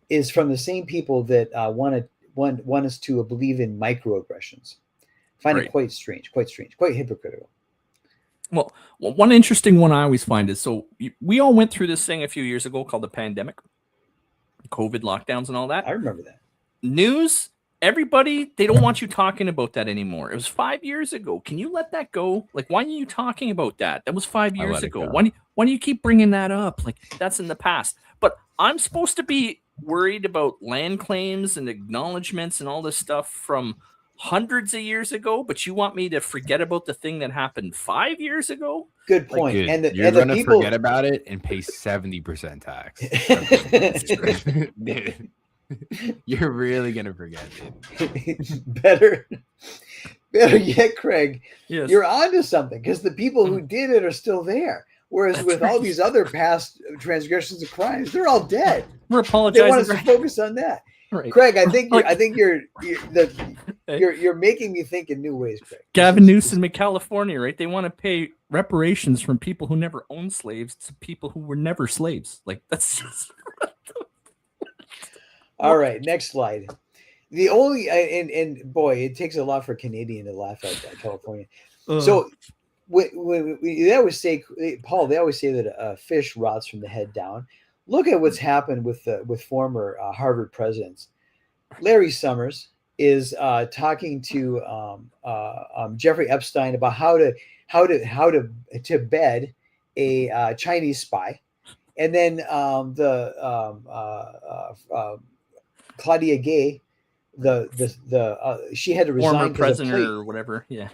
is from the same people that want us to believe in microaggressions. Find it quite strange, quite hypocritical. Well, one interesting one I always find is, so we all went through this thing a few years ago called the pandemic, COVID lockdowns and all that. I remember that. News, everybody, they don't want you talking about that anymore. It was 5 years ago. Can you let that go? Like, why are you talking about that? That was 5 years ago. Why do you keep bringing that up? Like, that's in the past. But I'm supposed to be worried about land claims and acknowledgments and all this stuff from hundreds of years ago, but you want me to forget about the thing that happened 5 years ago? Good point. Like, you're going to forget about it and pay 70% tax. You're really going to forget it. Better yet, Craig, yes. You're onto something, because the people who did it are still there. Whereas with all these other past transgressions of crimes, they're all dead. We're apologizing. They want us to focus on that. Right. Craig, I think you're making me think in new ways, Craig. Gavin Newsom in California, right? They want to pay reparations from people who never owned slaves to people who were never slaves. Like, that's just... All right, next slide. The only and boy, it takes a lot for a Canadian to laugh at California. So they always say, Paul, they always say that a fish rots from the head down. Look at what's happened with former Harvard presidents. Larry Summers is talking to Jeffrey Epstein about how to bed a Chinese spy, and then Claudia Gay, she had to resign. Former president or whatever. Yeah.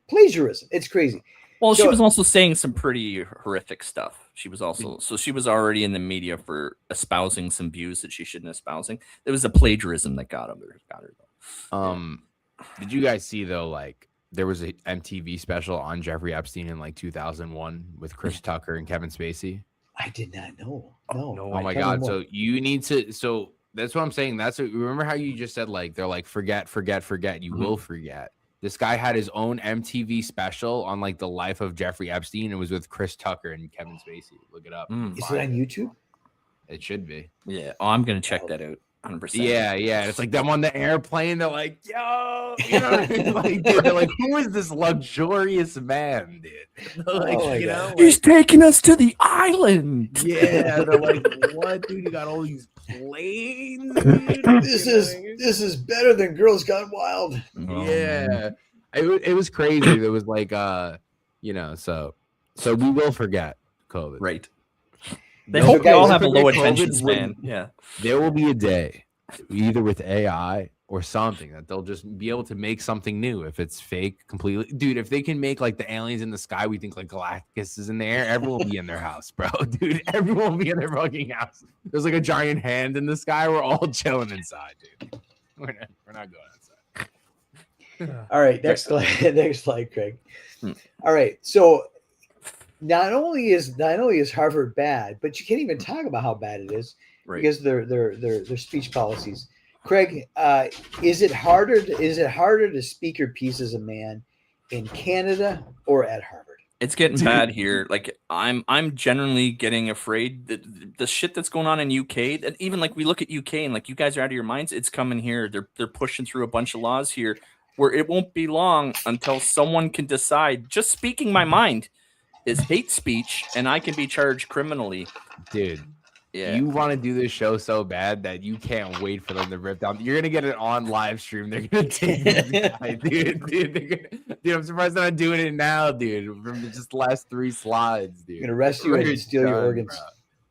Plagiarism. It's crazy. Well, she was also saying some pretty horrific stuff. She was already in the media for espousing some views that she shouldn't espousing. It was a plagiarism that got her. Did you guys see though? Like, there was a MTV special on Jeffrey Epstein in like 2001 with Chris Tucker and Kevin Spacey. I did not know. No. Oh my God! So you need to. So that's what I'm saying. Remember how you just said, like, they're like, forget. You will forget. This guy had his own MTV special on like the life of Jeffrey Epstein. It was with Chris Tucker and Kevin Spacey. Look it up. Is it on YouTube? It should be. Yeah. Oh, I'm gonna check that out. 100%. Yeah. It's like them on the airplane. They're like, yo, you know what I mean? Like, dude, they're like, who is this luxurious man, dude? Like, you know, like, he's taking us to the island. yeah. They're like, what, dude? You got all these planes, dude. This is better than Girls Gone Wild. Yeah, it was crazy. It was like, you know, so we will forget COVID, right? They hope we all have a low attention span. Yeah, there will be a day, either with AI or something, that they'll just be able to make something new. If it's fake completely, dude, if they can make like the aliens in the sky, we think like Galactus is in the air, everyone will be in their house, bro. Dude, everyone will be in their fucking house. There's like a giant hand in the sky. We're all chilling inside, dude. We're not going outside. All right, next slide, Craig. All right, so not only is Harvard bad, but you can't even talk about how bad it is because their speech policies. Craig, is it harder to speak your piece as a man in Canada or at Harvard? It's getting bad here. Like I'm generally getting afraid that the shit that's going on in UK, that even like we look at UK and like you guys are out of your minds, it's coming here. They're pushing through a bunch of laws here where it won't be long until someone can decide just speaking my mind is hate speech and I can be charged criminally. Dude. Yeah. You want to do this show so bad that you can't wait for them to rip down. You're gonna get it on live stream. They're gonna take this guy, dude. I'm surprised they're not doing it now, dude. From just the last 3 slides, dude. They're gonna arrest you and steal your organs.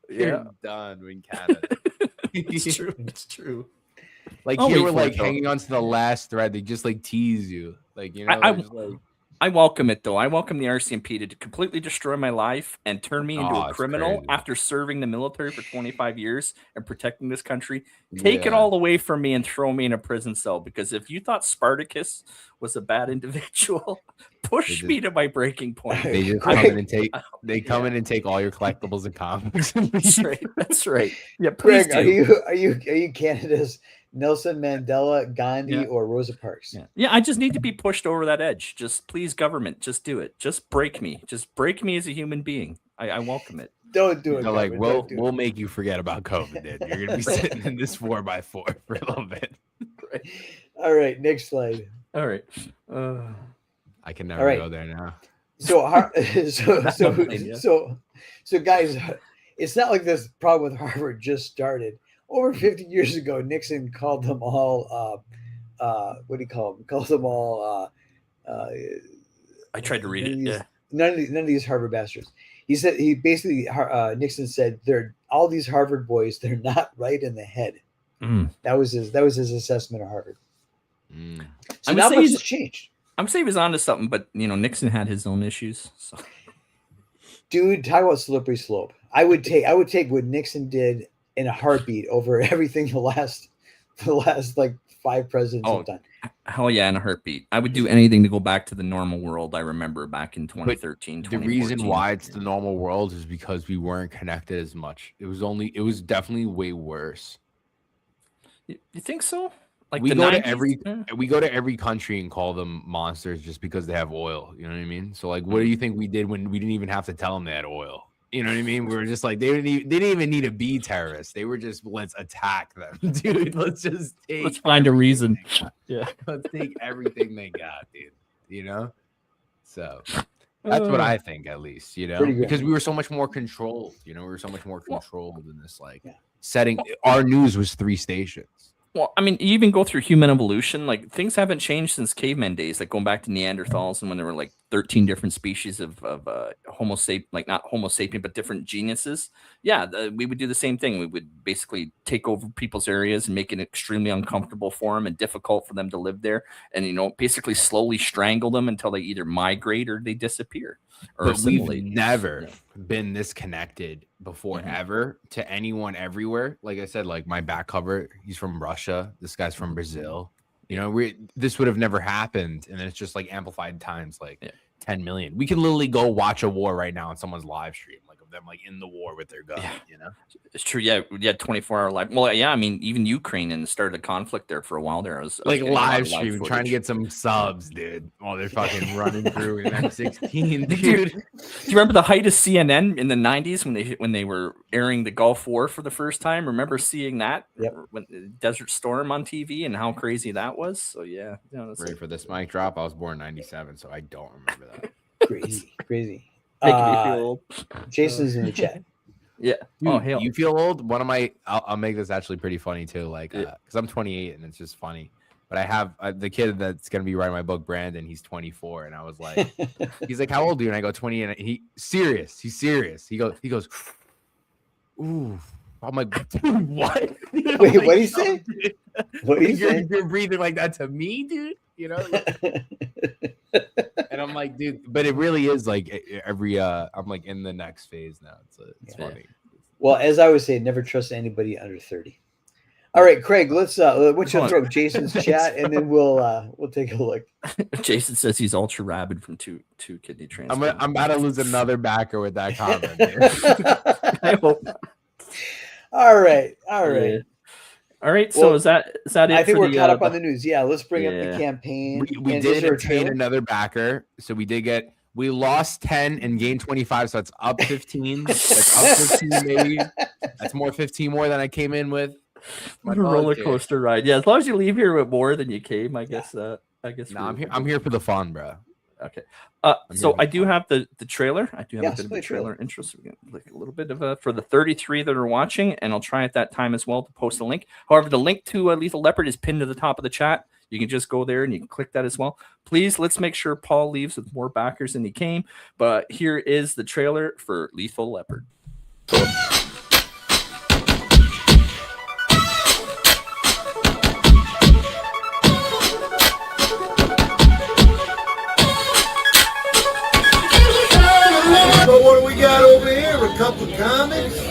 Bro. You're done in Canada. It's true. It's true. Like you were like hanging on to the last thread. They just like tease you, like, you know. I welcome it, though. I welcome the RCMP to completely destroy my life and turn me into a criminal after serving the military for 25 years and protecting this country. Take it all away from me and throw me in a prison cell. Because if you thought Spartacus was a bad individual, push me to my breaking point. They just come in and take. They come in and take all your collectibles and comics. That's right. That's right. Yeah, Craig, are you Canada's Nelson Mandela, Gandhi, or Rosa Parks? Yeah, I just need to be pushed over that edge. Just please, government, just do it. Just break me. Just break me as a human being. I welcome it. Don't do it. They're like, we'll make you forget about COVID, dude. You're gonna be sitting in this 4x4 for a little bit. All right, next slide. All right. I can never go there now. So guys, it's not like this problem with Harvard just started. Over 50 years ago, Nixon called them all, what do you call them? Called them all. I tried to read it. None of these Harvard bastards. Nixon said all these Harvard boys, they're not right in the head. That was his assessment of Harvard. So not much has changed. I'm saying he was onto something, but Nixon had his own issues. So. Dude, talk about slippery slope. I would take what Nixon did in a heartbeat over everything the last like 5 presidents have done. Hell yeah, in a heartbeat. I would do anything to go back to the normal world I remember back in 2013. The reason why it's the normal world is because we weren't connected as much. It was definitely way worse. You think so? Like we go to every country and call them monsters just because they have oil. You know what I mean? So like, what do you think we did when we didn't even have to tell them they had oil? You know what I mean? We were just like, they didn't even need to be terrorists. They were just, let's attack them, dude. Let's find a reason. Yeah, let's take everything they got, dude. You know, so that's what I think, at least. Because we were so much more controlled. We were so much more controlled in this setting. Our news was 3 stations. Well, I mean, you even go through human evolution. Like, things haven't changed since caveman days, like going back to Neanderthals and when there were like 13 different species of Homo sapien, like not Homo sapien, but different geniuses. Yeah, we would do the same thing. We would basically take over people's areas and make it extremely uncomfortable for them and difficult for them to live there. And, basically slowly strangle them until they either migrate or they disappear. But we've never been this connected before, ever, to anyone everywhere. Like I said, like my back cover, he's from Russia. This guy's from Brazil. This would have never happened. And then it's just like amplified times like 10 million. We can literally go watch a war right now on someone's live stream, like of them like in the war with their gun. Yeah. You know, It's true. Yeah, we had 24-hour live. Well, yeah, I mean, even Ukraine and started a conflict there for a while there. I was like getting a lot live of streaming, trying to footage. get some subs, dude, while they're fucking running through an M16, dude. Dude, do you remember the height of CNN in the 90s when they were airing the Gulf War for the first time? Remember seeing that? Yep. When Desert Storm on TV and how crazy that was? So yeah, that's Ready for this mic drop? I was born in '97, so I don't remember that. Crazy. making me feel old. Jason's in the chat. Yeah. Dude, Oh, hell. you feel old? One of my, I'll make this actually pretty funny too. Like, because I'm 28 and it's just funny. But I have the kid that's gonna be writing my book, Brandon. He's 24, and I was like, he's like, "How old are you?" And I go, 20. And he's serious. He goes, "Ooh." I'm like, dude, what? Wait, what did he say? What did he say? You're breathing like that to me, dude. You know? And I'm like, dude, but it really is like every I'm like in the next phase now. It's funny. Well, as I always say, never trust anybody under 30. All right, Craig, let's what's your throw Jason's chat, and then we'll take a look. Jason says he's ultra rabid from two kidney transplants. I'm about to lose another backer with that comment. Dude. I hope. All right. Yeah. All right. So Well, is that it? I think for we're caught up on the news. Yeah, let's bring up Yeah. the campaign. We And did is there a obtain trailer? another backer, so we lost 10 and gained 25, so it's up 15. That's up 15, maybe. That's more 15 more than I came in with. What a roller coaster ride. Yeah, as long as you leave here with more than you came, I guess. No, I'm here for the fun, bro. Okay. So I do have the trailer. I do have a bit of play a trailer intro. So we get like a little bit of for the 33 that are watching, and I'll try at that time as well to post a link. However, the link to Lethal Leopard is pinned to the top of the chat. You can just go there and you can click that as well. Please, let's make sure Paul leaves with more backers than he came. But here is the trailer for Lethal Leopard. So what do we got over here? A couple comments?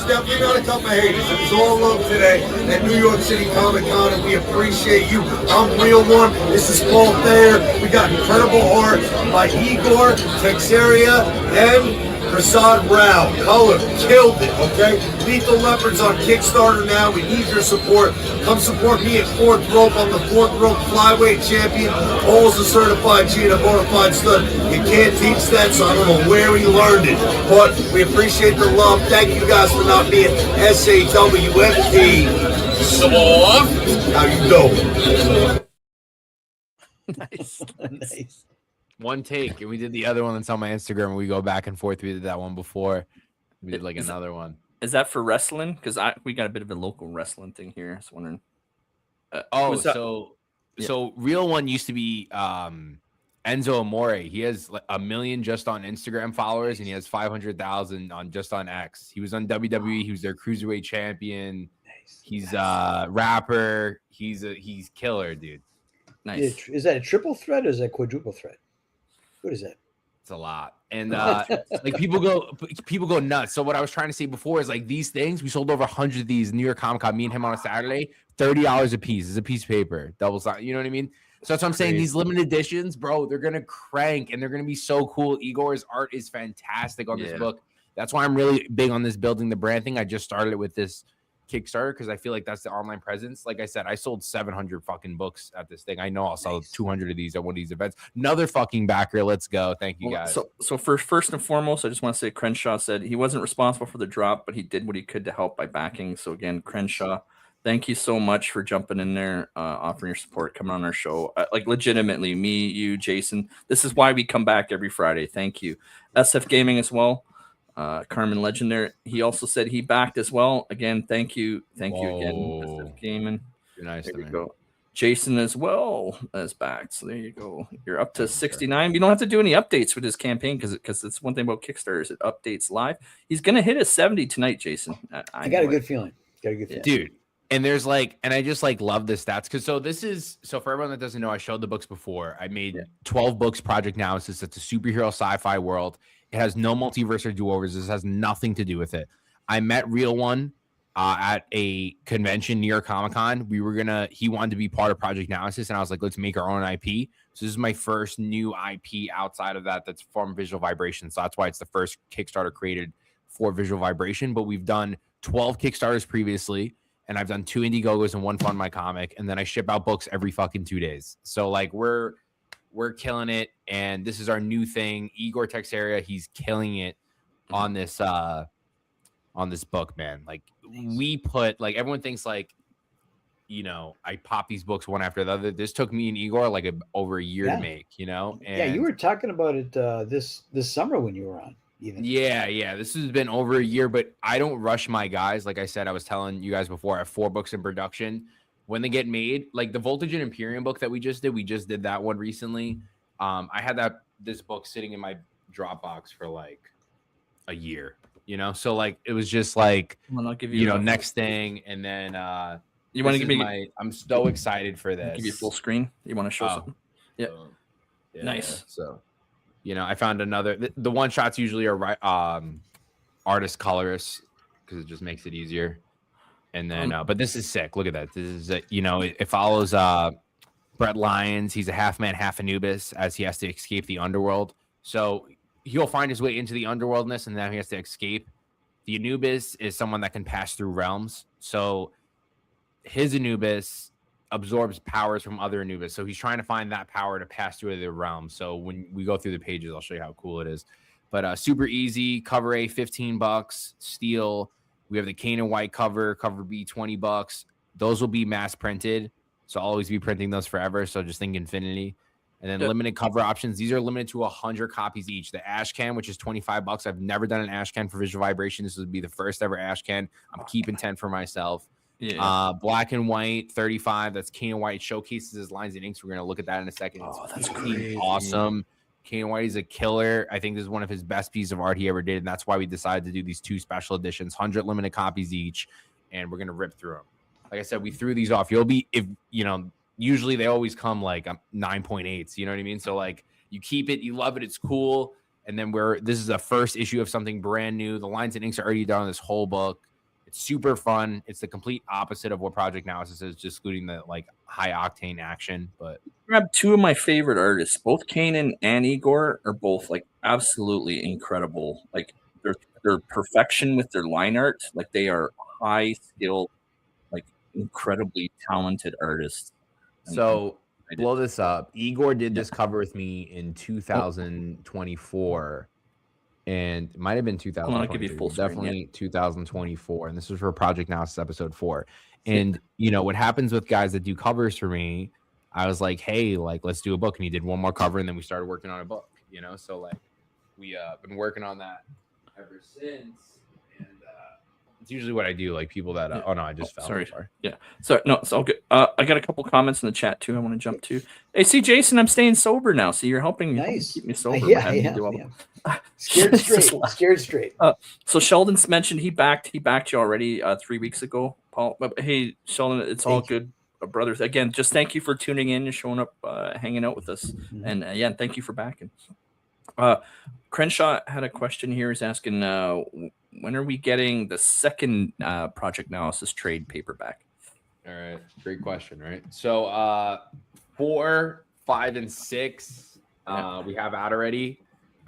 Definitely not a couple haters. It was all love today at New York City Comic Con, and we appreciate you. I'm Real One. This is Paul Thayer. We got incredible art by Igor Texeria and Prasad Rao. Color killed it, okay? Lethal Leopard's on Kickstarter now. We need your support. Come support me at Fourth Rope. I'm the Fourth Rope Flyweight Champion. Paul's a certified G and a bona fide stud. You can't teach that, so I don't know where he learned it. But we appreciate the love. Thank you guys for not being SAWFT. How you doing? Nice. One take, and we did the other one that's on my Instagram, and we go back and forth. We did that one before. We did like another one. Is that for wrestling? Because we got a bit of a local wrestling thing here. I was wondering. So Real One used to be Enzo Amore. He has like 1 million just on Instagram followers, and he has 500,000 on just on X. He was on WWE. He was their cruiserweight champion. He's a rapper. He's killer, dude. Nice. Is that a triple threat or is that a quadruple threat? What is that? It's a lot. And like people go nuts. So what I was trying to say before is like these things, we sold over 100 of these New York Comic Con, me and him on a Saturday, $30 a piece. It's a piece of paper, double side. You know what I mean? So that's what I'm saying. These limited editions, bro, they're gonna crank and they're gonna be so cool. Igor's art is fantastic on this book. That's why I'm really big on this building the brand thing. I just started it with this Kickstarter because I feel like that's the online presence. Like I said, I sold 700 fucking books at this thing. I know I'll sell 200 of these at one of these events. Another fucking backer. Let's go. Thank you guys. So first and foremost, I just want to say Crenshaw said he wasn't responsible for the drop, but he did what he could to help by backing. So again, Crenshaw, thank you so much for jumping in there, offering your support, coming on our show. Like legitimately, me, you, Jason. This is why we come back every Friday. Thank you. SF Gaming as well. Carmen Legend there. He also said he backed as well. Again, thank you again, SF Gaming. You're nice there to you me. go. Jason as well as backed. So there you go. You're up to 69. You don't have to do any updates with his campaign because it's one thing about Kickstarter is it updates live. He's gonna hit a 70 tonight, Jason. I got a good feeling. Dude. And there's like, and I just like love the stats because so for everyone that doesn't know, I showed the books before. I made 12 books, Project Naosis. It's a superhero sci-fi world. It has no multiverse or do-overs. This has nothing to do with it. I met Real One at a convention near Comic-Con. He wanted to be part of Project Naosis, and I was like, let's make our own IP. So this is my first new IP outside of that's from Visual Vibration. So that's why it's the first Kickstarter created for Visual Vibration. But we've done 12 Kickstarters previously, and I've done 2 Indiegogos and 1 Fund My Comic, and then I ship out books every fucking 2 days. So like we're killing it, and this is our new thing. Igor Texeria, he's killing it on this book, man. Like we put, like, everyone thinks like, you know, I pop these books one after the other. This took me and Igor like over a year to make, you know. And you were talking about it this summer when you were on. Even. Yeah. This has been over a year, but I don't rush my guys. Like I said, I was telling you guys before, I have 4 books in production. When they get made, like the Voltage and Imperium book that we just did that one recently. I had this book sitting in my Dropbox for like a year, you know. So like it was just like, I'll give you, next thing, and then you want to give me? I'm so excited for this. Give you full screen. You want to show something? Yeah. Nice. So, you know, I found another. The one shots usually are artist colorists because it just makes it easier. And then, but this is sick. Look at that. This is, it follows Brett Lyons. He's a half man, half Anubis, as he has to escape the underworld. So he'll find his way into the underworldness, and then he has to escape. The Anubis is someone that can pass through realms. So his Anubis absorbs powers from other Anubis. So he's trying to find that power to pass through the realm. So when we go through the pages, I'll show you how cool it is. But super easy. Cover A, $15. Steel. We have the Kane and White cover B, $20. Those will be mass printed. So I'll always be printing those forever. So just think infinity. And then limited cover options. These are limited to 100 copies each. The ash can, which is $25. I've never done an ash can for Visual Vibration. This would be the first ever ash can. I'm keeping 10 for myself. Yeah. Black and White, $35. That's Kane and White. Showcases his lines and inks. We're going to look at that in a second. That's crazy. Awesome. Kane and White is a killer. I think this is one of his best pieces of art he ever did, and that's why we decided to do these 2 special editions, 100 limited copies each, and we're going to rip through them. Like I said, we threw these off. Usually they always come like 9.8s, you know what I mean? So like you keep it, you love it, it's cool, and then this is the first issue of something brand new. The lines and inks are already done on this whole book. It's super fun. It's the complete opposite of what Project Naosis is, just including the like high octane action. But grab 2 of my favorite artists. Both Kanan and Igor are both like absolutely incredible. Like their perfection with their line art. Like they are high skilled, like incredibly talented artists. So blow this up. Igor did this cover with me in 2024. And it might have been 2024. Definitely 2024. And this was for Project Naosis episode 4. And, what happens with guys that do covers for me, I was like, hey, like, let's do a book. And he did one more cover, and then we started working on a book, So, like, we been working on that ever since. And it's usually what I do, like, people that, oh, no, I just fell. Sorry. Yeah. Sorry. No, it's all good. I got a couple comments in the chat, too, I want to jump to. Hey, see, Jason, I'm staying sober now. So you're helping keep me sober. Yeah. Scared straight. So Sheldon's mentioned he backed you already 3 weeks ago, Paul. But hey, Sheldon, it's all good, brothers. Again, just thank you for tuning in and showing up, hanging out with us, and thank you for backing. Crenshaw had a question here. He's asking, when are we getting the second Project Naosis trade paperback? All right, great question. Right, so 4, 5, and 6 we have out already.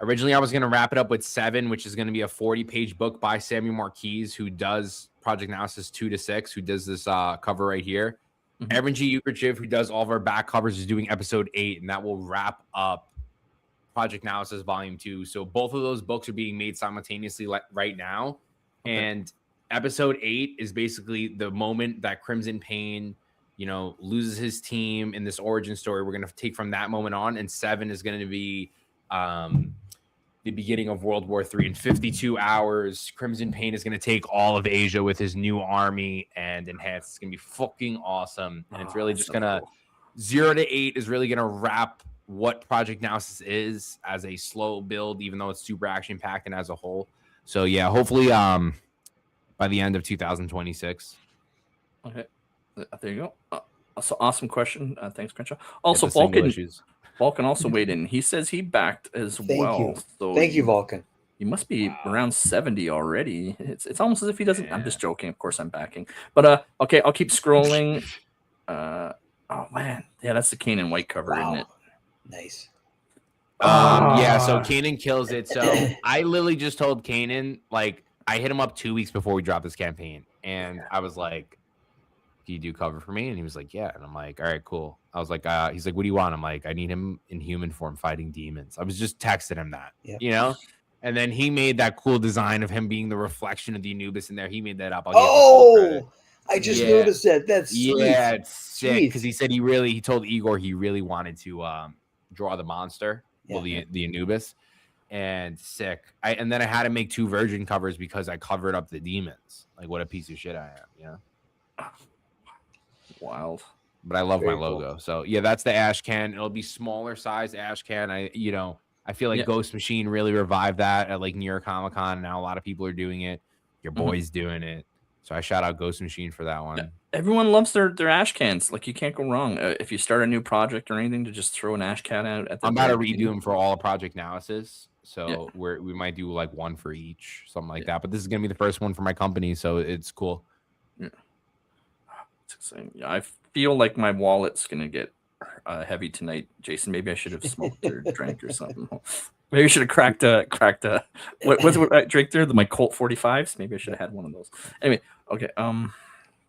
Originally, I was going to wrap it up with 7, which is going to be a 40-page book by Samuel Marquise, who does Project Naosis 2 to 6, who does this cover right here. Evan G. Ukerchiv, who does all of our back covers, is doing episode 8, and that will wrap up Project Naosis Volume 2. So both of those books are being made simultaneously right now. Okay. And episode 8 is basically the moment that Crimson Pain, loses his team in this origin story. We're going to take from that moment on, and 7 is going to be the beginning of World War III. In 52 hours, Crimson Pain is going to take all of Asia with his new army and enhance. It's going to be fucking awesome. And it's really just going to, 0 to 8 is really going to wrap what Project Naosis is as a slow build, even though it's super action-packed and as a whole. So, yeah, hopefully by the end of 2026. Okay. There you go. So awesome question. Thanks, Crenshaw. Also, Vulcan also weighed in. He says he backed as well. So thank you, Vulcan. He must be around 70 already. It's almost as if he doesn't. Yeah. I'm just joking. Of course, I'm backing. But okay, I'll keep scrolling. Oh man, yeah, that's the Kanan White cover, isn't it? Nice. Yeah, so Kanan kills it. So I literally just told Kanan, like, I hit him up 2 weeks before we dropped this campaign, and I was like, "Do you do cover for me?" And he was like, "Yeah." And I'm like, "All right, cool." I was like, he's like, "What do you want?" I'm like, "I need him in human form fighting demons." I was just texting him that, you know. And then he made that cool design of him being the reflection of the Anubis in there. He made that up. I just noticed that. That's sweet. Yeah, it's sick because he said he told Igor he really wanted to draw the monster, the Anubis, and sick. And then I had to make 2 virgin covers because I covered up the demons. Like, what a piece of shit I am, you know. Wild. But I love my logo. Cool. So yeah, that's the ash can. It'll be smaller size ash can. I feel like Ghost Machine really revived that at like New York Comic Con. Now a lot of people are doing it. Your boy's doing it. So I shout out Ghost Machine for that one. Yeah. Everyone loves their ash cans. Like, you can't go wrong. If you start a new project or anything, to just throw an ash can out at the I'm about to redo them for all of Project Naosis. So we might do like 1 for each, something like that. But this is gonna be the first one for my company, so it's cool. Yeah. It's exciting. Yeah, I feel like my wallet's gonna get heavy tonight, Jason. Maybe I should have smoked or drank or something. Maybe I should have cracked what's what I drank there? My Colt 45s. Maybe I should have had one of those. Anyway, okay.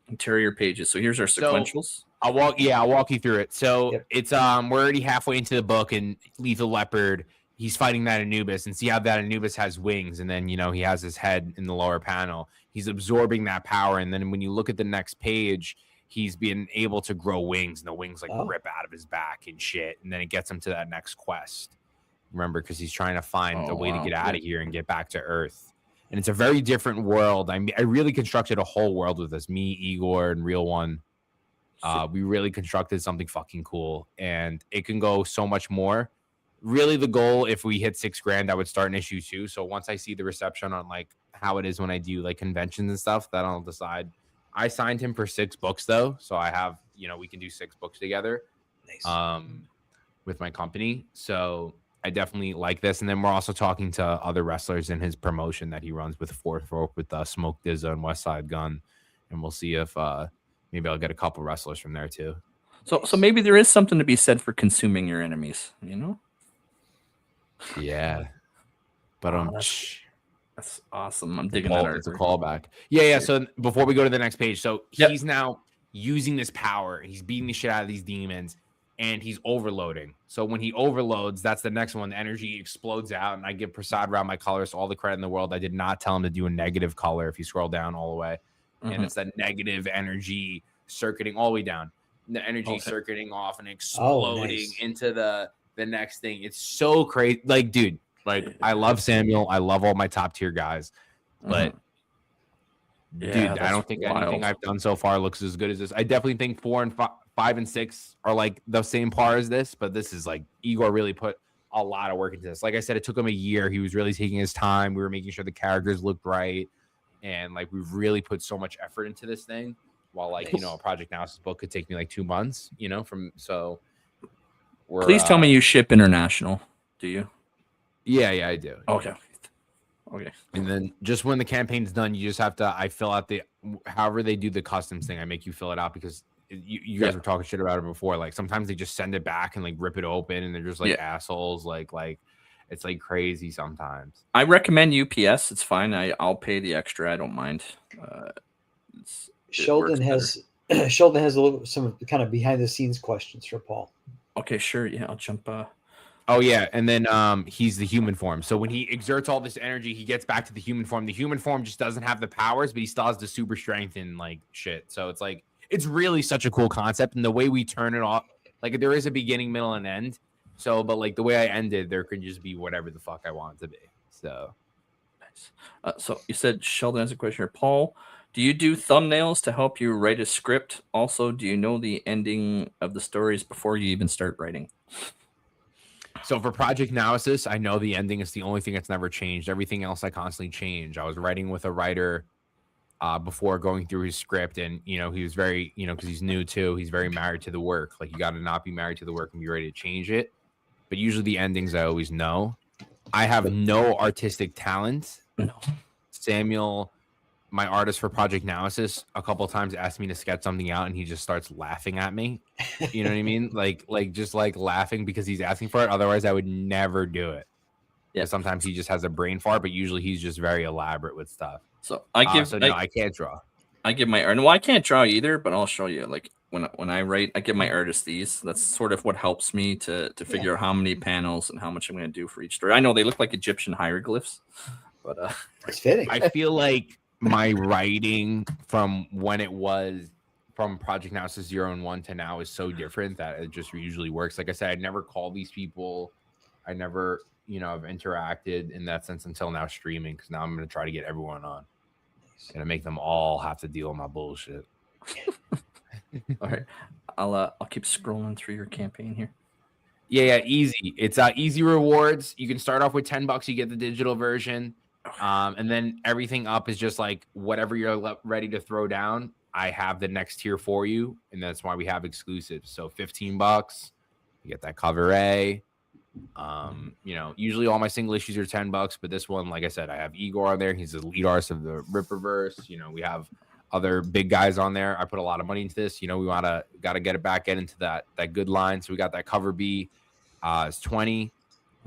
Interior pages. So here's our sequentials. So I'll walk you through it. So it's we're already halfway into the book, and Lethal Leopard, he's fighting that Anubis, and see how that Anubis has wings, and then he has his head in the lower panel. He's absorbing that power, and then when you look at the next page, he's being able to grow wings, and the wings rip out of his back and shit, and then it gets him to that next quest. Remember, because he's trying to find a way to get out of here and get back to Earth. And it's a very different world. I really constructed a whole world with this. Me, Igor, and Real One. We really constructed something fucking cool. And it can go so much more. Really, the goal, if we hit $6,000, I would start in issue 2. So once I see the reception on like how it is when I do like conventions and stuff, then I'll decide. I signed him for 6 books though. So I have, we can do 6 books together. Nice. With my company. So I definitely like this. And then we're also talking to other wrestlers in his promotion that he runs with Fourth Rope with Smoke Dizza and West Side Gun. And we'll see if maybe I'll get a couple wrestlers from there too. So maybe there is something to be said for consuming your enemies, Yeah. But that's awesome. I'm digging that. It's a callback. Yeah. So before we go to the next page, so he's now using this power. He's beating the shit out of these demons. And he's overloading. So when he overloads, that's the next one. The energy explodes out, and I give Prasad Rao my colors all the credit in the world. I did not tell him to do a negative color if you scroll down all the way. And it's that negative energy circuiting all the way down. The energy circuiting off and exploding into the next thing. It's so crazy. Like, dude, I love Samuel. I love all my top tier guys. But dude, I don't think anything I've done so far looks as good as this. I definitely think 4 and 5 and 6 are like the same par as this, but this is like Igor really put a lot of work into this. Like I said, it took him a year. He was really taking his time. We were making sure the characters looked right. And like, we've really put so much effort into this thing while like, a Project Naosis book could take me like 2 months, Please tell me you ship international. Do you? Yeah, I do. Okay. And then just when the campaign's done, you just have to, I fill out however they do the customs thing, I make you fill it out because you guys were talking shit about it before. Like sometimes they just send it back and like rip it open and they're just like assholes. Like it's like crazy sometimes. I recommend UPS. It's fine. I'll pay the extra. I don't mind. Sheldon has some kind of behind the scenes questions for Paul. Okay, sure. Yeah, I'll jump. Oh yeah, and then he's the human form. So when he exerts all this energy, he gets back to the human form. The human form just doesn't have the powers, but he still has the super strength and like shit. So it's like it's really such a cool concept, and the way we turn it off, like there is a beginning, middle, and end. So, but like the way I ended, there could just be whatever the fuck I want it to be. So, nice. So you said Sheldon has a question here. Paul, do you do thumbnails to help you write a script? Also, do you know the ending of the stories before you even start writing? So for Project Naosis, I know the ending is the only thing that's never changed. Everything else I constantly change. I was writing with a writer before going through his script, and he was very, because he's new too, he's very married to the work. Like you got to not be married to the work and be ready to change it. But usually the endings I always know. I have no artistic talent. No. Samuel, my artist for Project Naosis, a couple of times asked me to sketch something out, and he just starts laughing at me. You know what I mean? Like just like laughing because he's asking for it. Otherwise, I would never do it. Yeah. Sometimes he just has a brain fart, but usually he's just very elaborate with stuff. So I can't draw. I give my art. Well, I can't draw either, but I'll show you. Like when I write, I give my artist these. That's sort of what helps me to figure out how many panels and how much I'm going to do for each story. I know they look like Egyptian hieroglyphs, but it's fitting. I feel like my writing from when it was from Project Naosis 0 and 1 to now is so different that it just usually works. Like I said, I never call these people. I never, have interacted in that sense until now streaming, because now I'm going to try to get everyone on. Gonna make them all have to deal with my bullshit. All right, I'll keep scrolling through your campaign here. Yeah, easy. It's easy rewards. You can start off with $10. You get the digital version, and then everything up is just like whatever you're ready to throw down. I have the next tier for you, and that's why we have exclusives. So $15, you get that cover A. Usually all my single issues are $10, but this one, like I said, I have Igor on there. He's the lead artist of the Ripperverse. We have other big guys on there. I put a lot of money into this. We got to get it back into that good line. So we got that cover B, it's 20,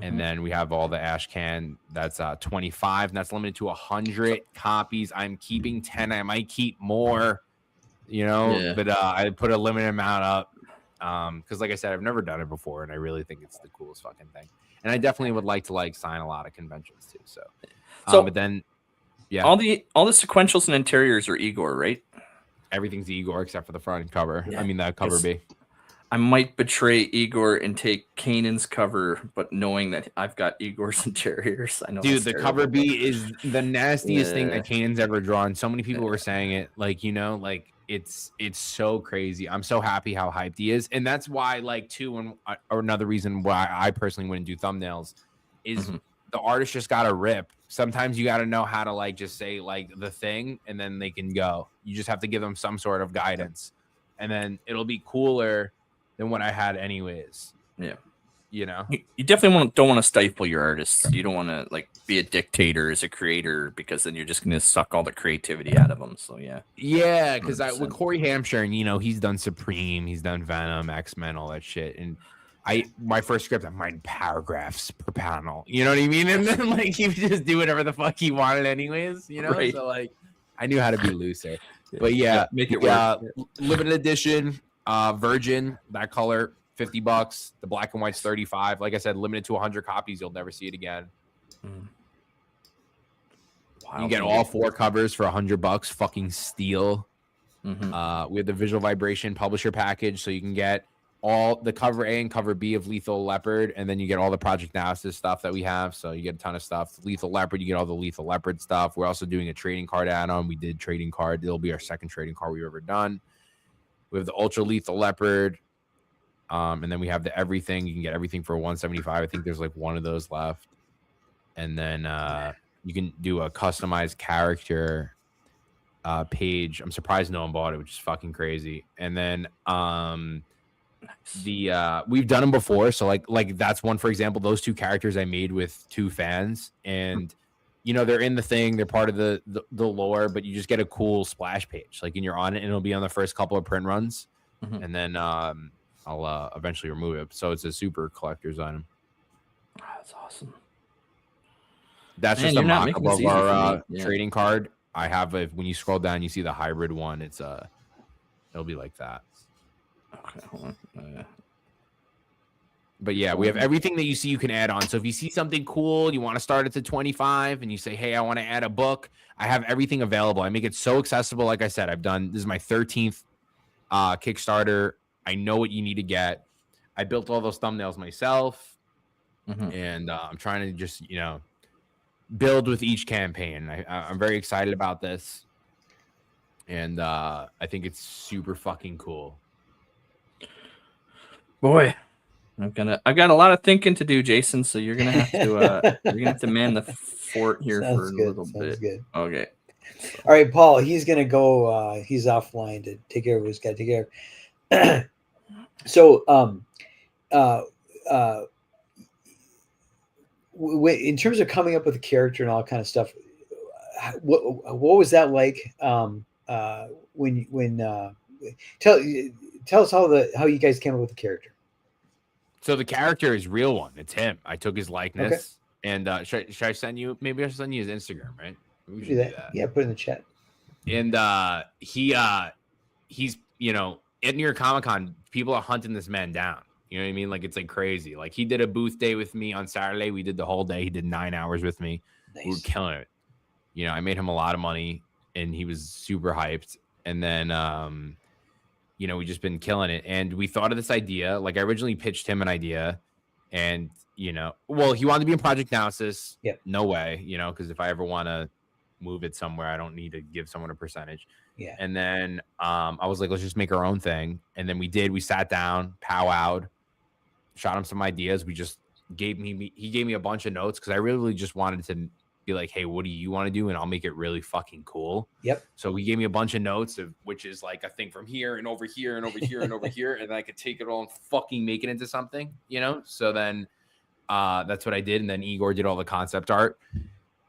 and then we have all the ash can. That's 25, and that's limited to 100 copies. I'm keeping 10. I might keep more, but I put a limited amount up. Because like I said, I've never done it before, and I really think it's the coolest fucking thing. And I definitely would like to sign a lot of conventions too. So but then, yeah, all the sequentials and interiors are Igor, right? Everything's Igor except for the front cover. Yeah. I mean, that cover B. I might betray Igor and take Kanan's cover, but knowing that I've got Igor's interiors, I know. Dude, the cover B is the nastiest thing that Kanan's ever drawn. So many people were saying it, it's so crazy. I'm so happy how hyped he is, and that's why, or another reason why I personally wouldn't do thumbnails is the artist just gotta rip. Sometimes you gotta know how to just say the thing, and then they can go. You just have to give them some sort of guidance, and then it'll be cooler than what I had anyways. Yeah. You definitely don't want to stifle your artists. You don't want to be a dictator as a creator, because then you're just going to suck all the creativity out of them. So yeah, because with Corey Hampshire, and he's done Supreme, he's done Venom, X-Men, all that shit, and my first script, I'm writing paragraphs per panel. You know what I mean? And then he would just do whatever the fuck he wanted anyways. Right. So I knew how to be looser. But yeah, make it work. Limited edition, Virgin, that color. $50. The black and white's $35. Like I said, limited to 100 copies. You'll never see it again. Wow, you get all 4 covers for $100. Fucking steal. We have the visual vibration publisher package, so you can get all the cover A and cover B of Lethal Leopard, and then you get all the Project Naosis stuff that we have. So you get a ton of stuff. Lethal Leopard, you get all the Lethal Leopard stuff. We're also doing a trading card add-on. We did trading card. It'll be our second trading card we've ever done. We have the Ultra Lethal Leopard. And then we have the everything. You can get everything for $175. I think there's one of those left. And then you can do a customized character page. I'm surprised no one bought it, which is fucking crazy. And then we've done them before. So that's one, for example, those 2 characters I made with 2 fans, and they're in the thing, they're part of the lore, but you just get a cool splash page, and you're on it, and it'll be on the first couple of print runs, and then I'll eventually remove it. So it's a super collector's item. That's awesome. That's just a mock-up of our trading card. I have when you scroll down, you see the hybrid one. It's it'll be like that. Okay, hold on. But yeah, we have everything that you see you can add on. So if you see something cool, you want to start it to 25, and you say, hey, I want to add a book, I have everything available. I make it so accessible. Like I said, this is my 13th Kickstarter. I know what you need to get. I built all those thumbnails myself, and I'm trying to just, build with each campaign. I'm very excited about this, and I think it's super fucking cool. Boy, I've got a lot of thinking to do, Jason. So you're gonna have to man the fort here for a little bit. Good. Okay. All right, Paul. He's gonna go. He's offline to take care of what he's got to take care of. So, in terms of coming up with a character and all that kind of stuff, what was that like? When tell us how you guys came up with the character. So the character is real one. It's him. I took his likeness, and should I send you? Maybe I should send you his Instagram, right? We should do that. Yeah, put it in the chat. And he's at New York Comic Con, people are hunting this man down. You know what I mean? Like, it's like crazy. Like, he did a booth day with me on Saturday. We did the whole day. He did 9 hours with me. Nice. We were killing it. I made him a lot of money, and he was super hyped. And then, we just been killing it. And we thought of this idea. Like, I originally pitched him an idea, and, he wanted to be in Project Naosis. Yep. No way, because if I ever want to move it somewhere, I don't need to give someone a percentage. Yeah. And then I was like, let's just make our own thing. And then we sat down, powwowed, shot him some ideas. He gave me a bunch of notes because I really just wanted to be like, hey, what do you want to do? And I'll make it really fucking cool. Yep. So he gave me a bunch of notes which is like a thing from here and over here and over here and over here. And then I could take it all and fucking make it into something, So then that's what I did. And then Igor did all the concept art.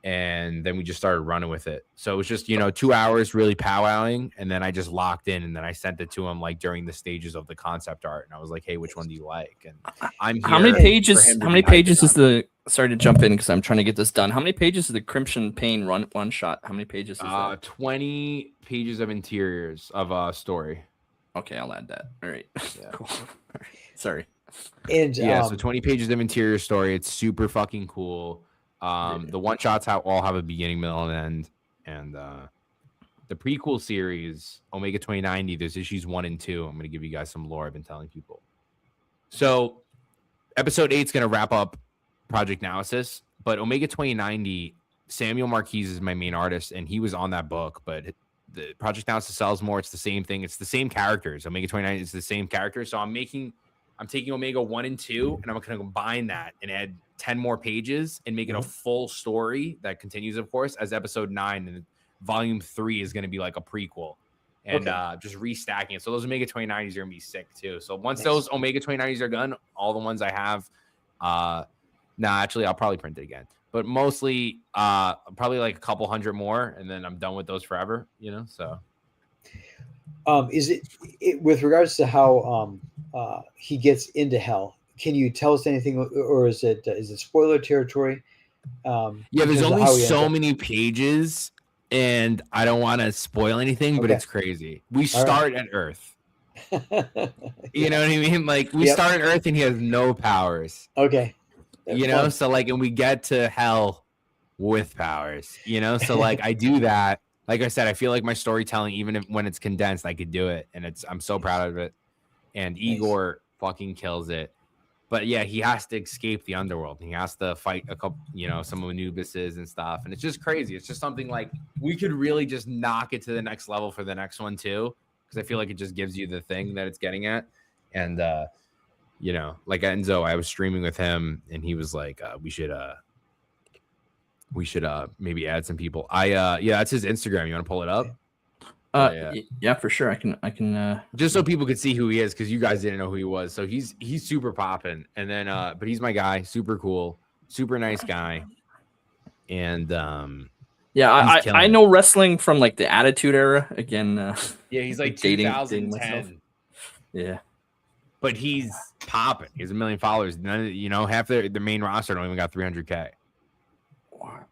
And then we just started running with it. So it was just, 2 hours really powwowing. And then I just locked in, and then I sent it to him like during the stages of the concept art. And I was like, hey, which one do you like? And I'm here. How many pages is sorry to jump in because I'm trying to get this done. How many pages is the Crimson Pain one shot? How many pages is that? 20 pages of interiors of a story. Okay, I'll add that. All right. Yeah. Cool. Sorry. And so 20 pages of interior story. It's super fucking cool. The one shots all have a beginning, middle, and end. And the prequel series, Omega 2090, there's issues 1 and 2. I'm going to give you guys some lore I've been telling people. So episode 8 is going to wrap up Project Naosis, but Omega 2090, Samuel Marquise is my main artist, and he was on that book, but the Project Naosis sells more. It's the same thing. It's the same characters. Omega 2090 is the same character. So I'm taking Omega 1 and 2, and I'm going to combine that and add 10 more pages and make it a full story that continues, of course, as episode 9. And volume 3 is going to be like a prequel and just restacking it. So those Omega 2090s are going to be sick too. So once those Omega 2090s are done, all the ones I have, actually, I'll probably print it again. But mostly, probably like a couple hundred more, and then I'm done with those forever, so. Is it with regards to how he gets into hell? Can you tell us anything, or is it spoiler territory? There's only so many pages, and I don't want to spoil anything, but it's crazy. We start at Earth. You know what I mean? Like, we start at Earth, and he has no powers. Okay. That's so like, and we get to hell with powers. So like, I do that. Like I said, I feel like my storytelling, even when it's condensed, I could do it, and I'm so proud of it. And Igor fucking kills it. But yeah, he has to escape the underworld. He has to fight a couple, some Anubises and stuff. And it's just crazy. It's just something like we could really just knock it to the next level for the next one too, because I feel like it just gives you the thing that it's getting at. And like Enzo, I was streaming with him, and he was like, we should maybe add some people. That's his Instagram. You want to pull it up? Yeah, for sure. I can just so people could see who he is, because you guys didn't know who he was. So he's super popping. And then but he's my guy, super cool, super nice guy. And I know wrestling from like the Attitude Era again. He's like dating 2010. Yeah. But he's popping. He has 1 million followers. Half the main roster don't even got 300K. What?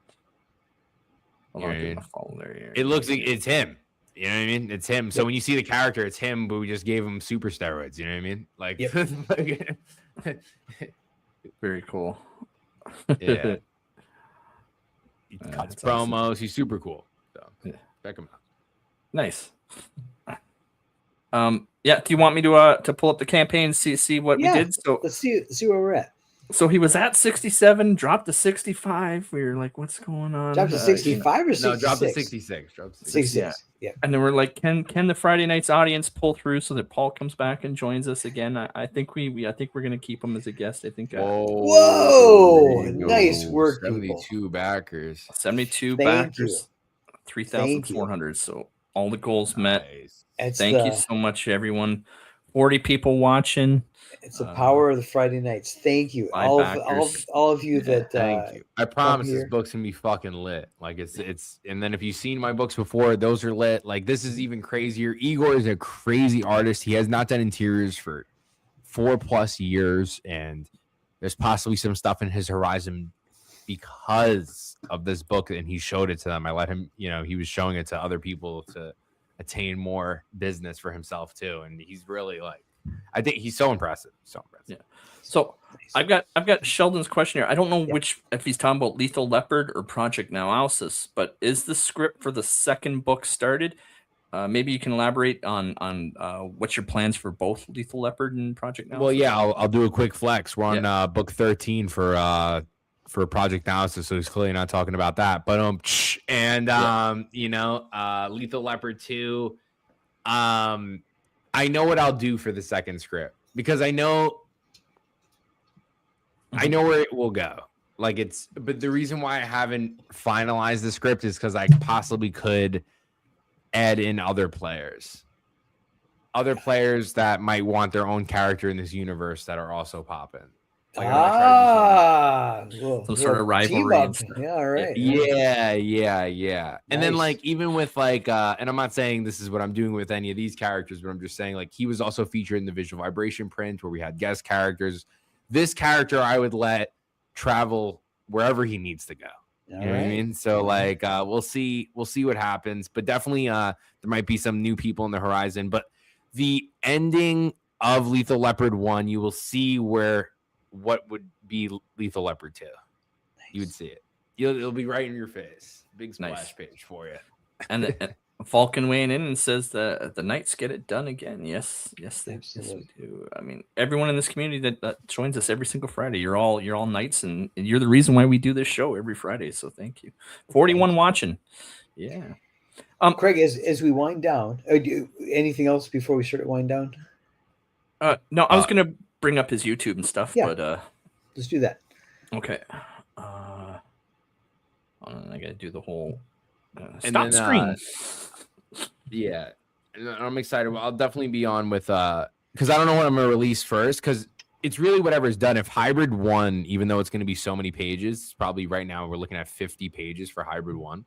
It looks like it's him. You know what I mean? It's him. So when you see the character, it's him, but we just gave him super steroids. You know what I mean? Like, very cool. Yeah. He cuts promos. Awesome. He's super cool. So check him out. Nice. Do you want me to pull up the campaign, see what we did? So let's see where we're at. So he was at 67, dropped to 65. We were like, what's going on? Dropped to 65 or 66? No, dropped to 66. Dropped to 66. Yeah. And then we're like, can the Friday night's audience pull through so that Paul comes back and joins us again? I think we're gonna keep him as a guest. I think. Whoa! Nice work, 72 people. backers. 72 backers. 3,400. So all the goals met. Thank you so much, everyone, 40 people watching. It's the power of the Friday nights. Thank you, all of you that. Thank you. I promise this book's gonna be fucking lit. Like it's. And then if you've seen my books before, those are lit. Like this is even crazier. Igor is a crazy artist. He has not done interiors for 4+ years, and there's possibly some stuff in his horizon because of this book, and he showed it to them. I let him. He was showing it to other people to attain more business for himself too, and he's really like. I think he's so impressive. Yeah. So I've got Sheldon's question here. I don't know if he's talking about Lethal Leopard or Project Naosis, but is the script for the second book started? Maybe you can elaborate on what's your plans for both Lethal Leopard and Project Naosis? Well, yeah, I'll do a quick flex. We're on book 13 for Project Naosis, so he's clearly not talking about that. But Lethal Leopard 2. I know what I'll do for the second script because I know where it will go. But the reason why I haven't finalized the script is because I possibly could add in other players that might want their own character in this universe that are also popping. Some sort of rivalry. Yeah, all right. Yeah. And nice. then even with and I'm not saying this is what I'm doing with any of these characters, but I'm just saying he was also featured in the Visual Vibration print where we had guest characters. This character I would let travel wherever he needs to go. You know what I mean? So we'll see what happens, but definitely there might be some new people in the horizon. But the ending of Lethal Leopard 1, you will see what would be Lethal Leopard 2. Nice. You would see it. It'll be right in your face. Big splash page for you. And Falcon weighing in and says the Knights get it done again. Yes, we do. I mean, everyone in this community that joins us every single Friday, you're all Knights, and you're the reason why we do this show every Friday. So thank you. 41 watching. Yeah. Craig, as we wind down, anything else before we start to wind down? No, I was gonna bring up his YouTube and stuff, but let's do that. Okay. I gotta do the whole stop screen. Yeah, I'm excited. I'll definitely be on with because I don't know what I'm gonna release first because it's really whatever's done. If Hybrid 1, even though it's gonna be so many pages, probably right now we're looking at 50 pages for Hybrid 1.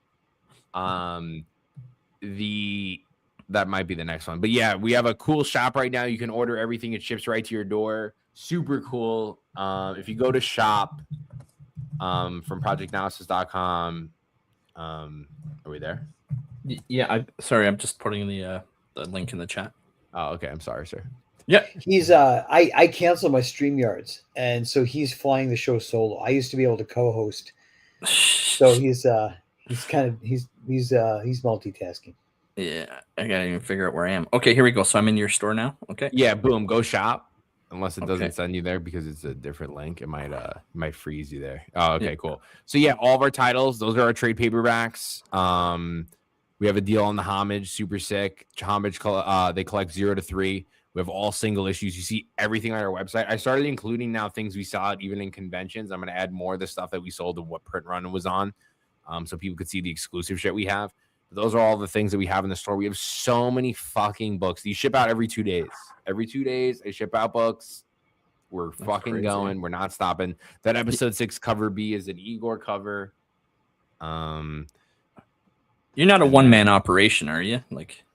That might be the next one. But yeah, we have a cool shop right now. You can order everything. It ships right to your door. Super cool. If you go to shop from projectnaosis.com, are we there? Yeah, I'm just putting the link in the chat. Oh, okay. I'm sorry, sir. Yeah. He's I canceled my StreamYards, and so he's flying the show solo. I used to be able to co-host. So he's multitasking. Yeah, I gotta even figure out where I am. Okay, here we go. So I'm in your store now. Okay. Yeah, boom. Go shop. Unless it doesn't send you there because it's a different link, it might freeze you there. Oh, okay, cool. So yeah, all of our titles, those are our trade paperbacks. We have a deal on the Homage, super sick. Homage, they collect 0 to 3. We have all single issues. You see everything on our website. I started including now things we saw even in conventions. I'm going to add more of the stuff that we sold and what print run it was on, so people could see the exclusive shit we have. But those are all the things that we have in the store. We have so many fucking books. These ship out every 2 days. Every 2 days, I ship out books. We're fucking going. We're not stopping. That episode 6 cover B is an Igor cover. You're not a one-man operation, are you?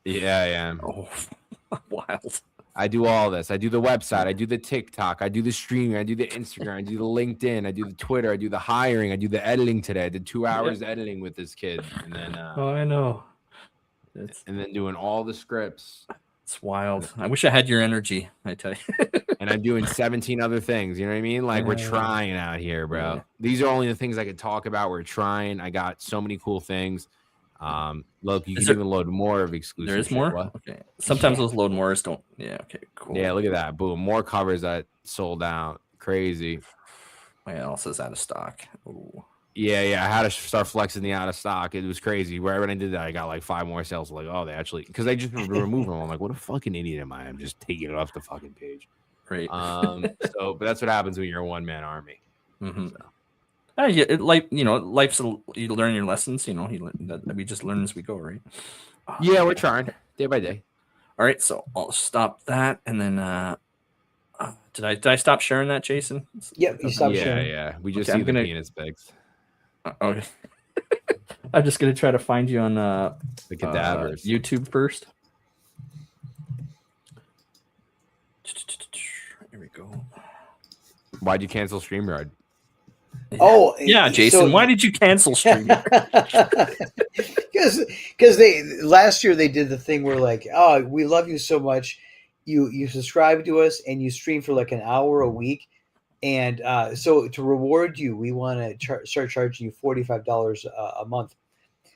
Yeah, I am. Oh, wild. I do all this. I do the website. I do the TikTok. I do the streaming. I do the Instagram. I do the LinkedIn. I do the Twitter. I do the hiring. I do the editing today. I did 2 hours editing with this kid, and then I know. And then doing all the scripts. It's wild. I wish I had your energy. I tell you. And I'm doing 17 other things. You know what I mean? We're trying out here, bro. Yeah. These are only the things I could talk about. We're trying. I got so many cool things. Look, you can even load more of exclusive. There is more? Okay. Sometimes those load mores don't. Yeah, okay, cool. Yeah, look at that. Boom. More covers that sold out. Crazy. What else is out of stock? Ooh. Yeah. I had to start flexing the out of stock. It was crazy. When I did that, I got 5 more sales. They actually, because I just remove them. I'm like, what a fucking idiot am I? I'm just taking it off the fucking page. Right. But that's what happens when you're a one-man army. Mm-hmm. So. Life's you learn your lessons. We just learn as we go, right? Yeah, we're trying day by day. All right, so I'll stop that, and then did I stop sharing that, Jason? Yep, you stopped sharing. Yeah. We just Okay, see I'm the gonna- penis pics. Okay. I'm just gonna try to find you on The cadavers. YouTube first. Here we go. Why'd you cancel StreamYard? Oh, yeah, Jason. so- why did you cancel StreamYard? Because they last year they did the thing where like, oh, we love you so much, you subscribe to us and you stream for like an hour a week, and so to reward you, we want to start charging you $45 a month.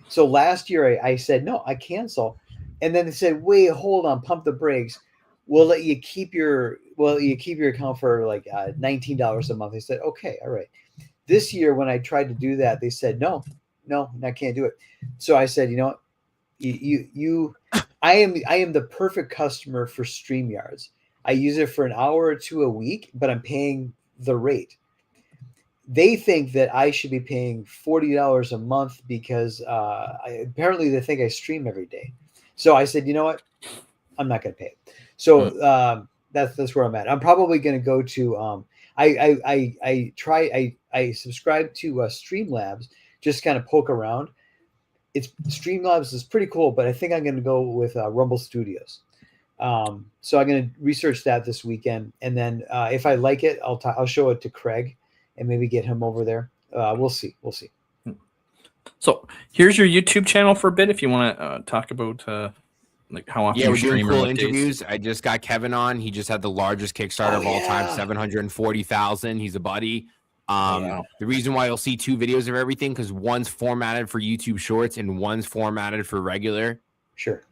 So last year I said no, I cancel, and then they said, wait, hold on, pump the brakes. We'll let you keep your account for like $19 a month. They said, okay, all right. This year when I tried to do that, they said no, I can't do it. So I said, you know what, I am the perfect customer for StreamYards. I use it for an hour or two a week, but I'm paying the rate. They think that I should be paying $40 a month because apparently they think I stream every day. So I said, you know what, I'm not going to pay it. So that's where I'm at. I'm probably going to go to I subscribe to Streamlabs, just kind of poke around. It's Streamlabs is pretty cool, but I think I'm going to go with Rumble Studios. So I'm going to research that this weekend, and then if I like it, I'll show it to Craig and maybe get him over there. We'll see. So here's your YouTube channel for a bit if you want to talk about like how often We're you doing stream. cool interviews. I just got Kevin on. He just had the largest Kickstarter of all time, 740,000. He's a buddy. The reason why you'll see two videos of everything, because one's formatted for YouTube Shorts and one's formatted for regular. Sure.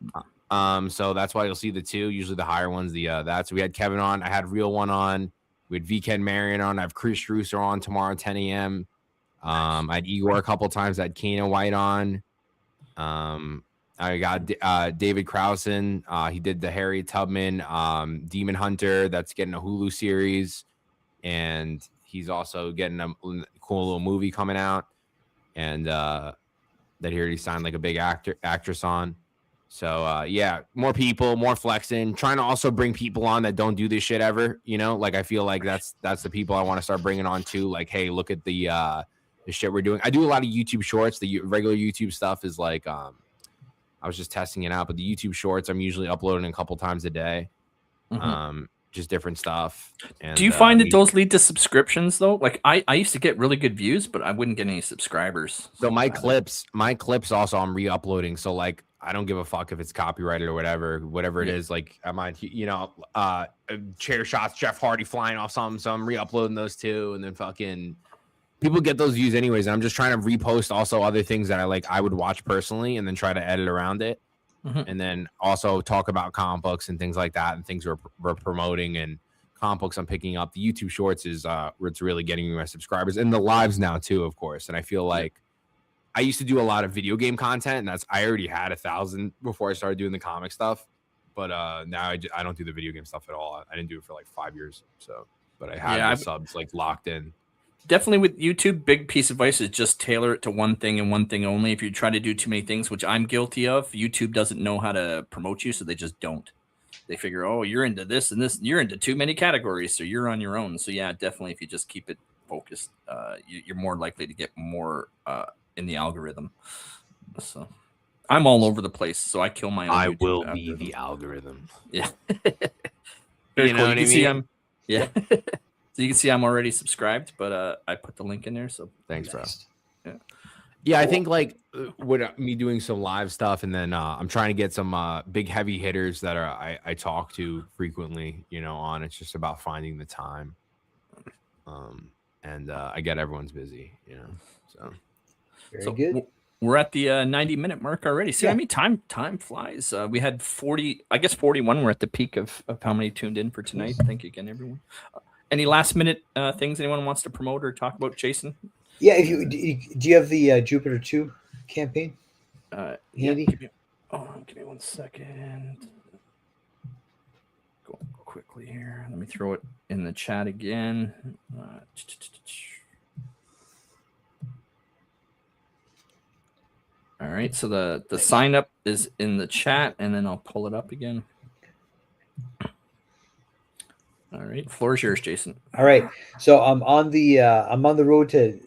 So that's why you'll see the two. Usually the higher ones, that. So we had Kevin on. I had Real One on. We had VKen Marion on. I have Chris Strusser on tomorrow at 10 a.m. I had Igor a couple times. I had Kana White on. I got David Krausen. He did the Harriet Tubman Demon Hunter. That's getting a Hulu series. And he's also getting a cool little movie coming out. And that he already signed like a big actress on. So more people, more flexing, trying to also bring people on that don't do this shit ever, like I feel like that's the people I want to start bringing on too. Like, hey, look at the shit we're doing. I do a lot of YouTube Shorts. The regular YouTube stuff is like I was just testing it out, but the YouTube Shorts I'm usually uploading a couple times a day. Just different stuff. And, do you find that those lead to subscriptions though? Like I used to get really good views, but I wouldn't get any subscribers. So my clips also I'm re-uploading. So like I don't give a fuck if it's copyrighted or whatever it is. Like I might, chair shots, Jeff Hardy flying off something. So I'm re-uploading those too. And then fucking people get those views anyways. And I'm just trying to repost also other things that I would watch personally and then try to edit around it. And then also talk about comic books and things like that and things we're promoting and comic books I'm picking up. The YouTube Shorts is where it's really getting me my subscribers and the lives now too, of course. And I feel like I used to do a lot of video game content, and I already had 1,000 before I started doing the comic stuff. But now I don't do the video game stuff at all. I didn't do it for like 5 years. So, but I have the subs like locked in. Definitely with YouTube, big piece of advice is just tailor it to one thing and one thing only. If you try to do too many things, which I'm guilty of, YouTube doesn't know how to promote you, so they just don't. They figure, oh, you're into this and this, you're into too many categories, so you're on your own. So yeah, definitely if you just keep it focused, you're more likely to get more in the algorithm. So I'm all over the place, so I kill my own. I YouTube will algorithm. be the algorithm. Yeah. You know what I mean? Yeah. So you can see I'm already subscribed, but I put the link in there. So thanks, bro. Yeah. Yeah, I think like with me doing some live stuff, and then I'm trying to get some big heavy hitters that I talk to frequently, on. It's just about finding the time. And I get everyone's busy, so. Very good. We're at the 90-minute mark already. See, I mean, time flies. We had 40, I guess 41. We're at the peak of how many tuned in for tonight. Thank you again, everyone. Any last minute things anyone wants to promote or talk about, Jason? Yeah, do you have the Jupiter 2 campaign? Yeah. Give me 1 second. Go quickly here. Let me throw it in the chat again. All right, so the sign up is in the chat, and then I'll pull it up again. All right, floor is yours, Jason. All right, so I'm on the road to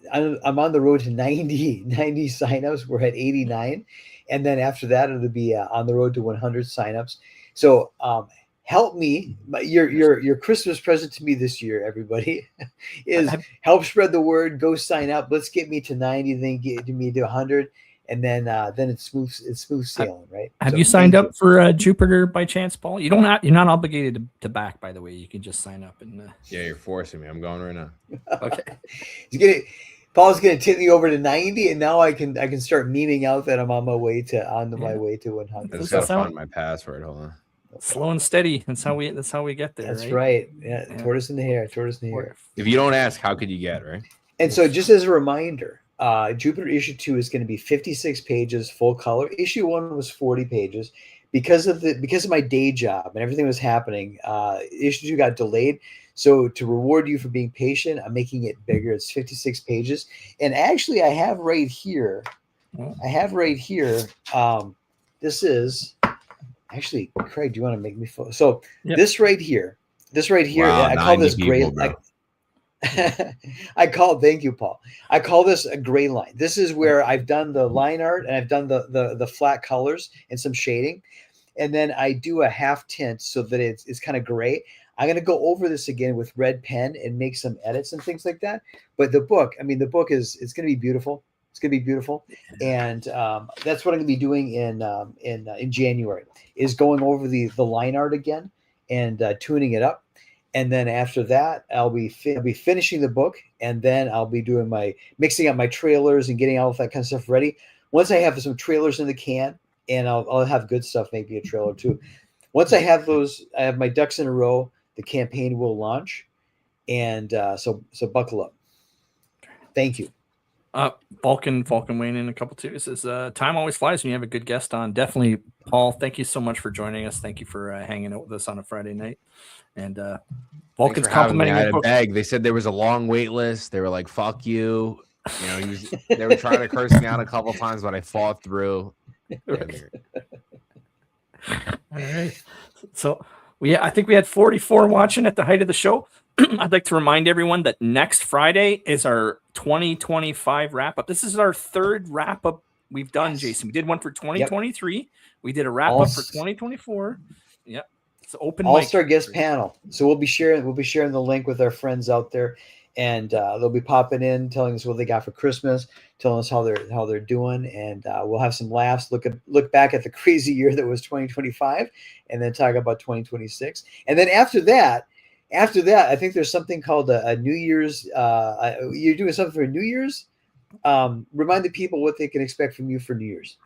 90 signups. We're at 89, and then after that it'll be on the road to 100 signups. So help me. Your Christmas present to me this year, everybody, is help spread the word. Go sign up. Let's get me to 90, then get me to 100, and then it's smooth sailing, right? Have you signed up for Jupiter by chance, Paul? You're not obligated to back, by the way. You can just sign up and. Yeah, you're forcing me. I'm going right now. Okay. Paul's gonna tip me over to 90, and now I can start memeing out that I'm on my way to 100. I just gotta find my password. Hold on. Slow and steady. That's how we get there. That's right. Yeah. Tortoise in the hair. If you don't ask, how could you get, right? And so, just as a reminder, Jupiter issue 2 is going to be 56 pages, full color. Issue 1 was 40 pages. Because of my day job and everything was happening, issue 2 got delayed. So to reward you for being patient, I'm making it bigger. It's 56 pages. And actually, I have right here. This is actually, Craig, do you want to make me so yep. This right here, wow, I call this gray. Thank you, Paul. I call this a gray line. This is where I've done the line art and I've done the flat colors and some shading. And then I do a half tint so that it's kind of gray. I'm going to go over this again with red pen and make some edits and things like that. But the book is it's going to be beautiful. It's going to be beautiful. And that's what I'm going to be doing in January, is going over the line art again and tuning it up. And then after that, I'll be finishing the book, and then I'll be doing mixing up my trailers and getting all of that kind of stuff ready. Once I have some trailers in the can, and I'll have good stuff, maybe a trailer too. Once I have those, I have my ducks in a row. The campaign will launch, and so buckle up. Thank you. Vulcan weighing in a couple too. It says time always flies when you have a good guest on. Definitely, Paul. Thank you so much for joining us. Thank you for hanging out with us on a Friday night. And Vulcan's complimenting me. I had a bag. They said there was a long wait list. They were like, "Fuck you." You know, they were trying to curse me out a couple times, but I fought through. All right. So I think we had 44 watching at the height of the show. I'd like to remind everyone that next Friday is our 2025 wrap up. This is our third wrap up we've done, yes. Jason. We did one for 2023. Yep. We did a wrap up for 2024. Yep. It's open all-star guest panel. So we'll be sharing the link with our friends out there, and they'll be popping in, telling us what they got for Christmas, telling us how they're doing, and we'll have some laughs. Look back at the crazy year that was 2025, and then talk about 2026. And then after that, I think there's something called a New Year's. You're doing something for New Year's. Remind the people what they can expect from you for New Year's.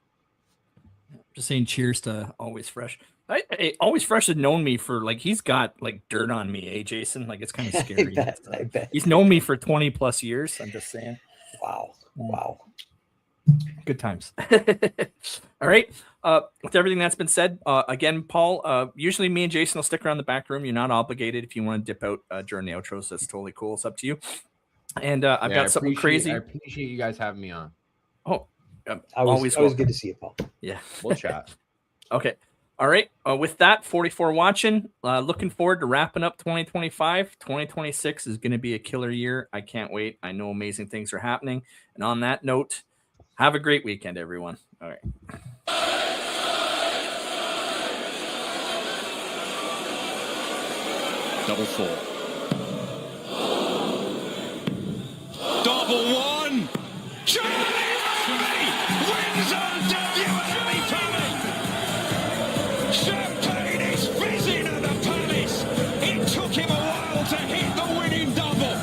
Just saying cheers to Always Fresh. Always Fresh had known me for he's got dirt on me, Jason? It's kind of scary. I bet. He's known me for 20 plus years. I'm just saying. Wow. Good times. All right. With everything that's been said, again, Paul, usually me and Jason will stick around the back room. You're not obligated. If you want to dip out during the outros, that's totally cool. It's up to you. And I've got something crazy. I appreciate you guys having me on. Oh, always good to see you, Paul. Yeah. We'll chat. Okay. All right. With that, 44 watching. Looking forward to wrapping up 2025. 2026 is going to be a killer year. I can't wait. I know amazing things are happening. And on that note, have a great weekend, everyone. All right. Double four. Double one. Charlie wins on WWE Tommy. Champagne is fizzing at the Palace. It took him a while to hit the winning double.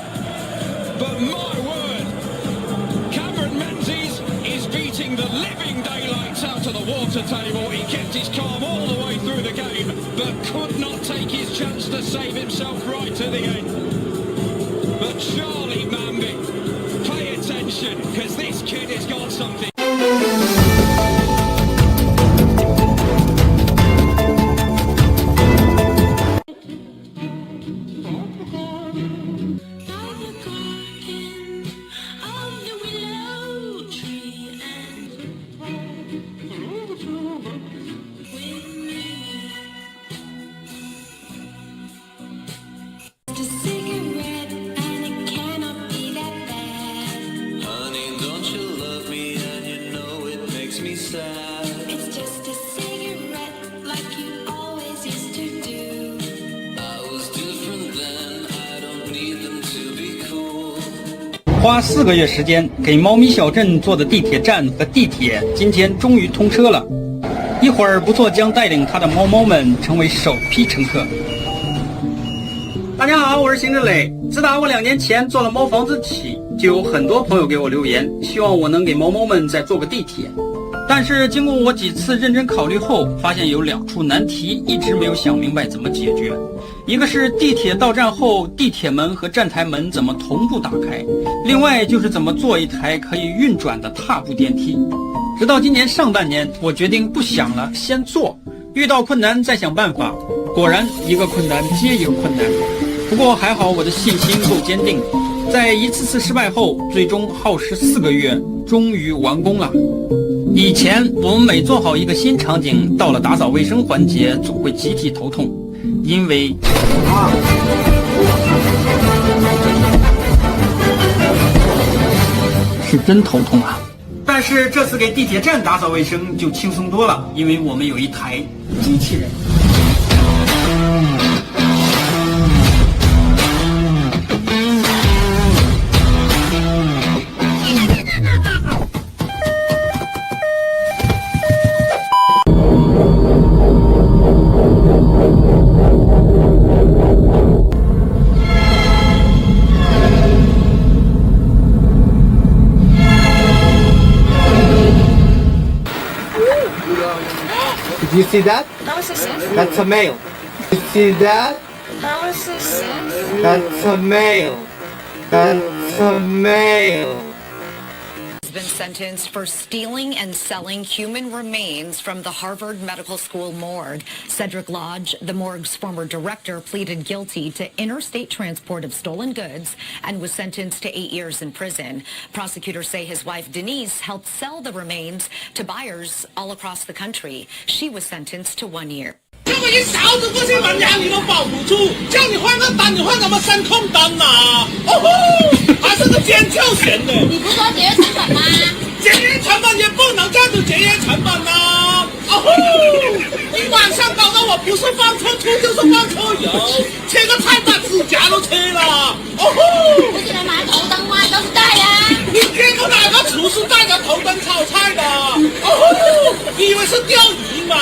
But my word, Cameron Menzies is beating the living daylights out of the water table. He kept his calm all the way through the game, but could not take his chance to save himself right to the end. But Charlie Mamby, pay attention, because this kid has got something. 花4个月时间给猫咪小镇做的地铁站和地铁，今天终于通车了。一会儿不错将带领他的猫猫们成为首批乘客。大家好，我是邢志磊。自打我2年前做了猫房子起，就有很多朋友给我留言，希望我能给猫猫们再做个地铁。但是经过我几次认真考虑后，发现有2处难题一直没有想明白怎么解决。一个是地铁到站后，地铁门和站台门怎么同步打开，另外就是怎么做一台可以运转的踏步电梯。直到今年上半年，我决定不想了，先做，遇到困难再想办法。果然一个困难接一个困难，不过还好我的信心够坚定，在一次次失败后，最终耗时4个月，终于完工了。以前我们每做好一个新场景，到了打扫卫生环节总会集体头痛，因为是真头痛啊。但是这次给地铁站打扫卫生就轻松多了，因为我们有一台机器人。You see that? That's a male. You see that? That's a male. That's a male. Has been sentenced for stealing and selling human remains from the Harvard Medical School morgue. Cedric Lodge, the morgue's former director, pleaded guilty to interstate transport of stolen goods and was sentenced to 8 years in prison. Prosecutors say his wife Denise helped sell the remains to buyers all across the country. She was sentenced to 1 year. 这么一勺子这些门梁你都保不住，叫你换个单，你换什么声控灯呐？哦吼，还是个尖叫弦的。你不说节约成本吗？节约成本也不能这样子节约成本呐！哦吼，你晚上搞得我不是放错醋就是放错油，切个菜把指甲都切了。哦吼，不是能拿头灯吗？都是带呀。你见过哪个厨师带着头灯炒菜的？哦吼，你以为是钓鱼吗？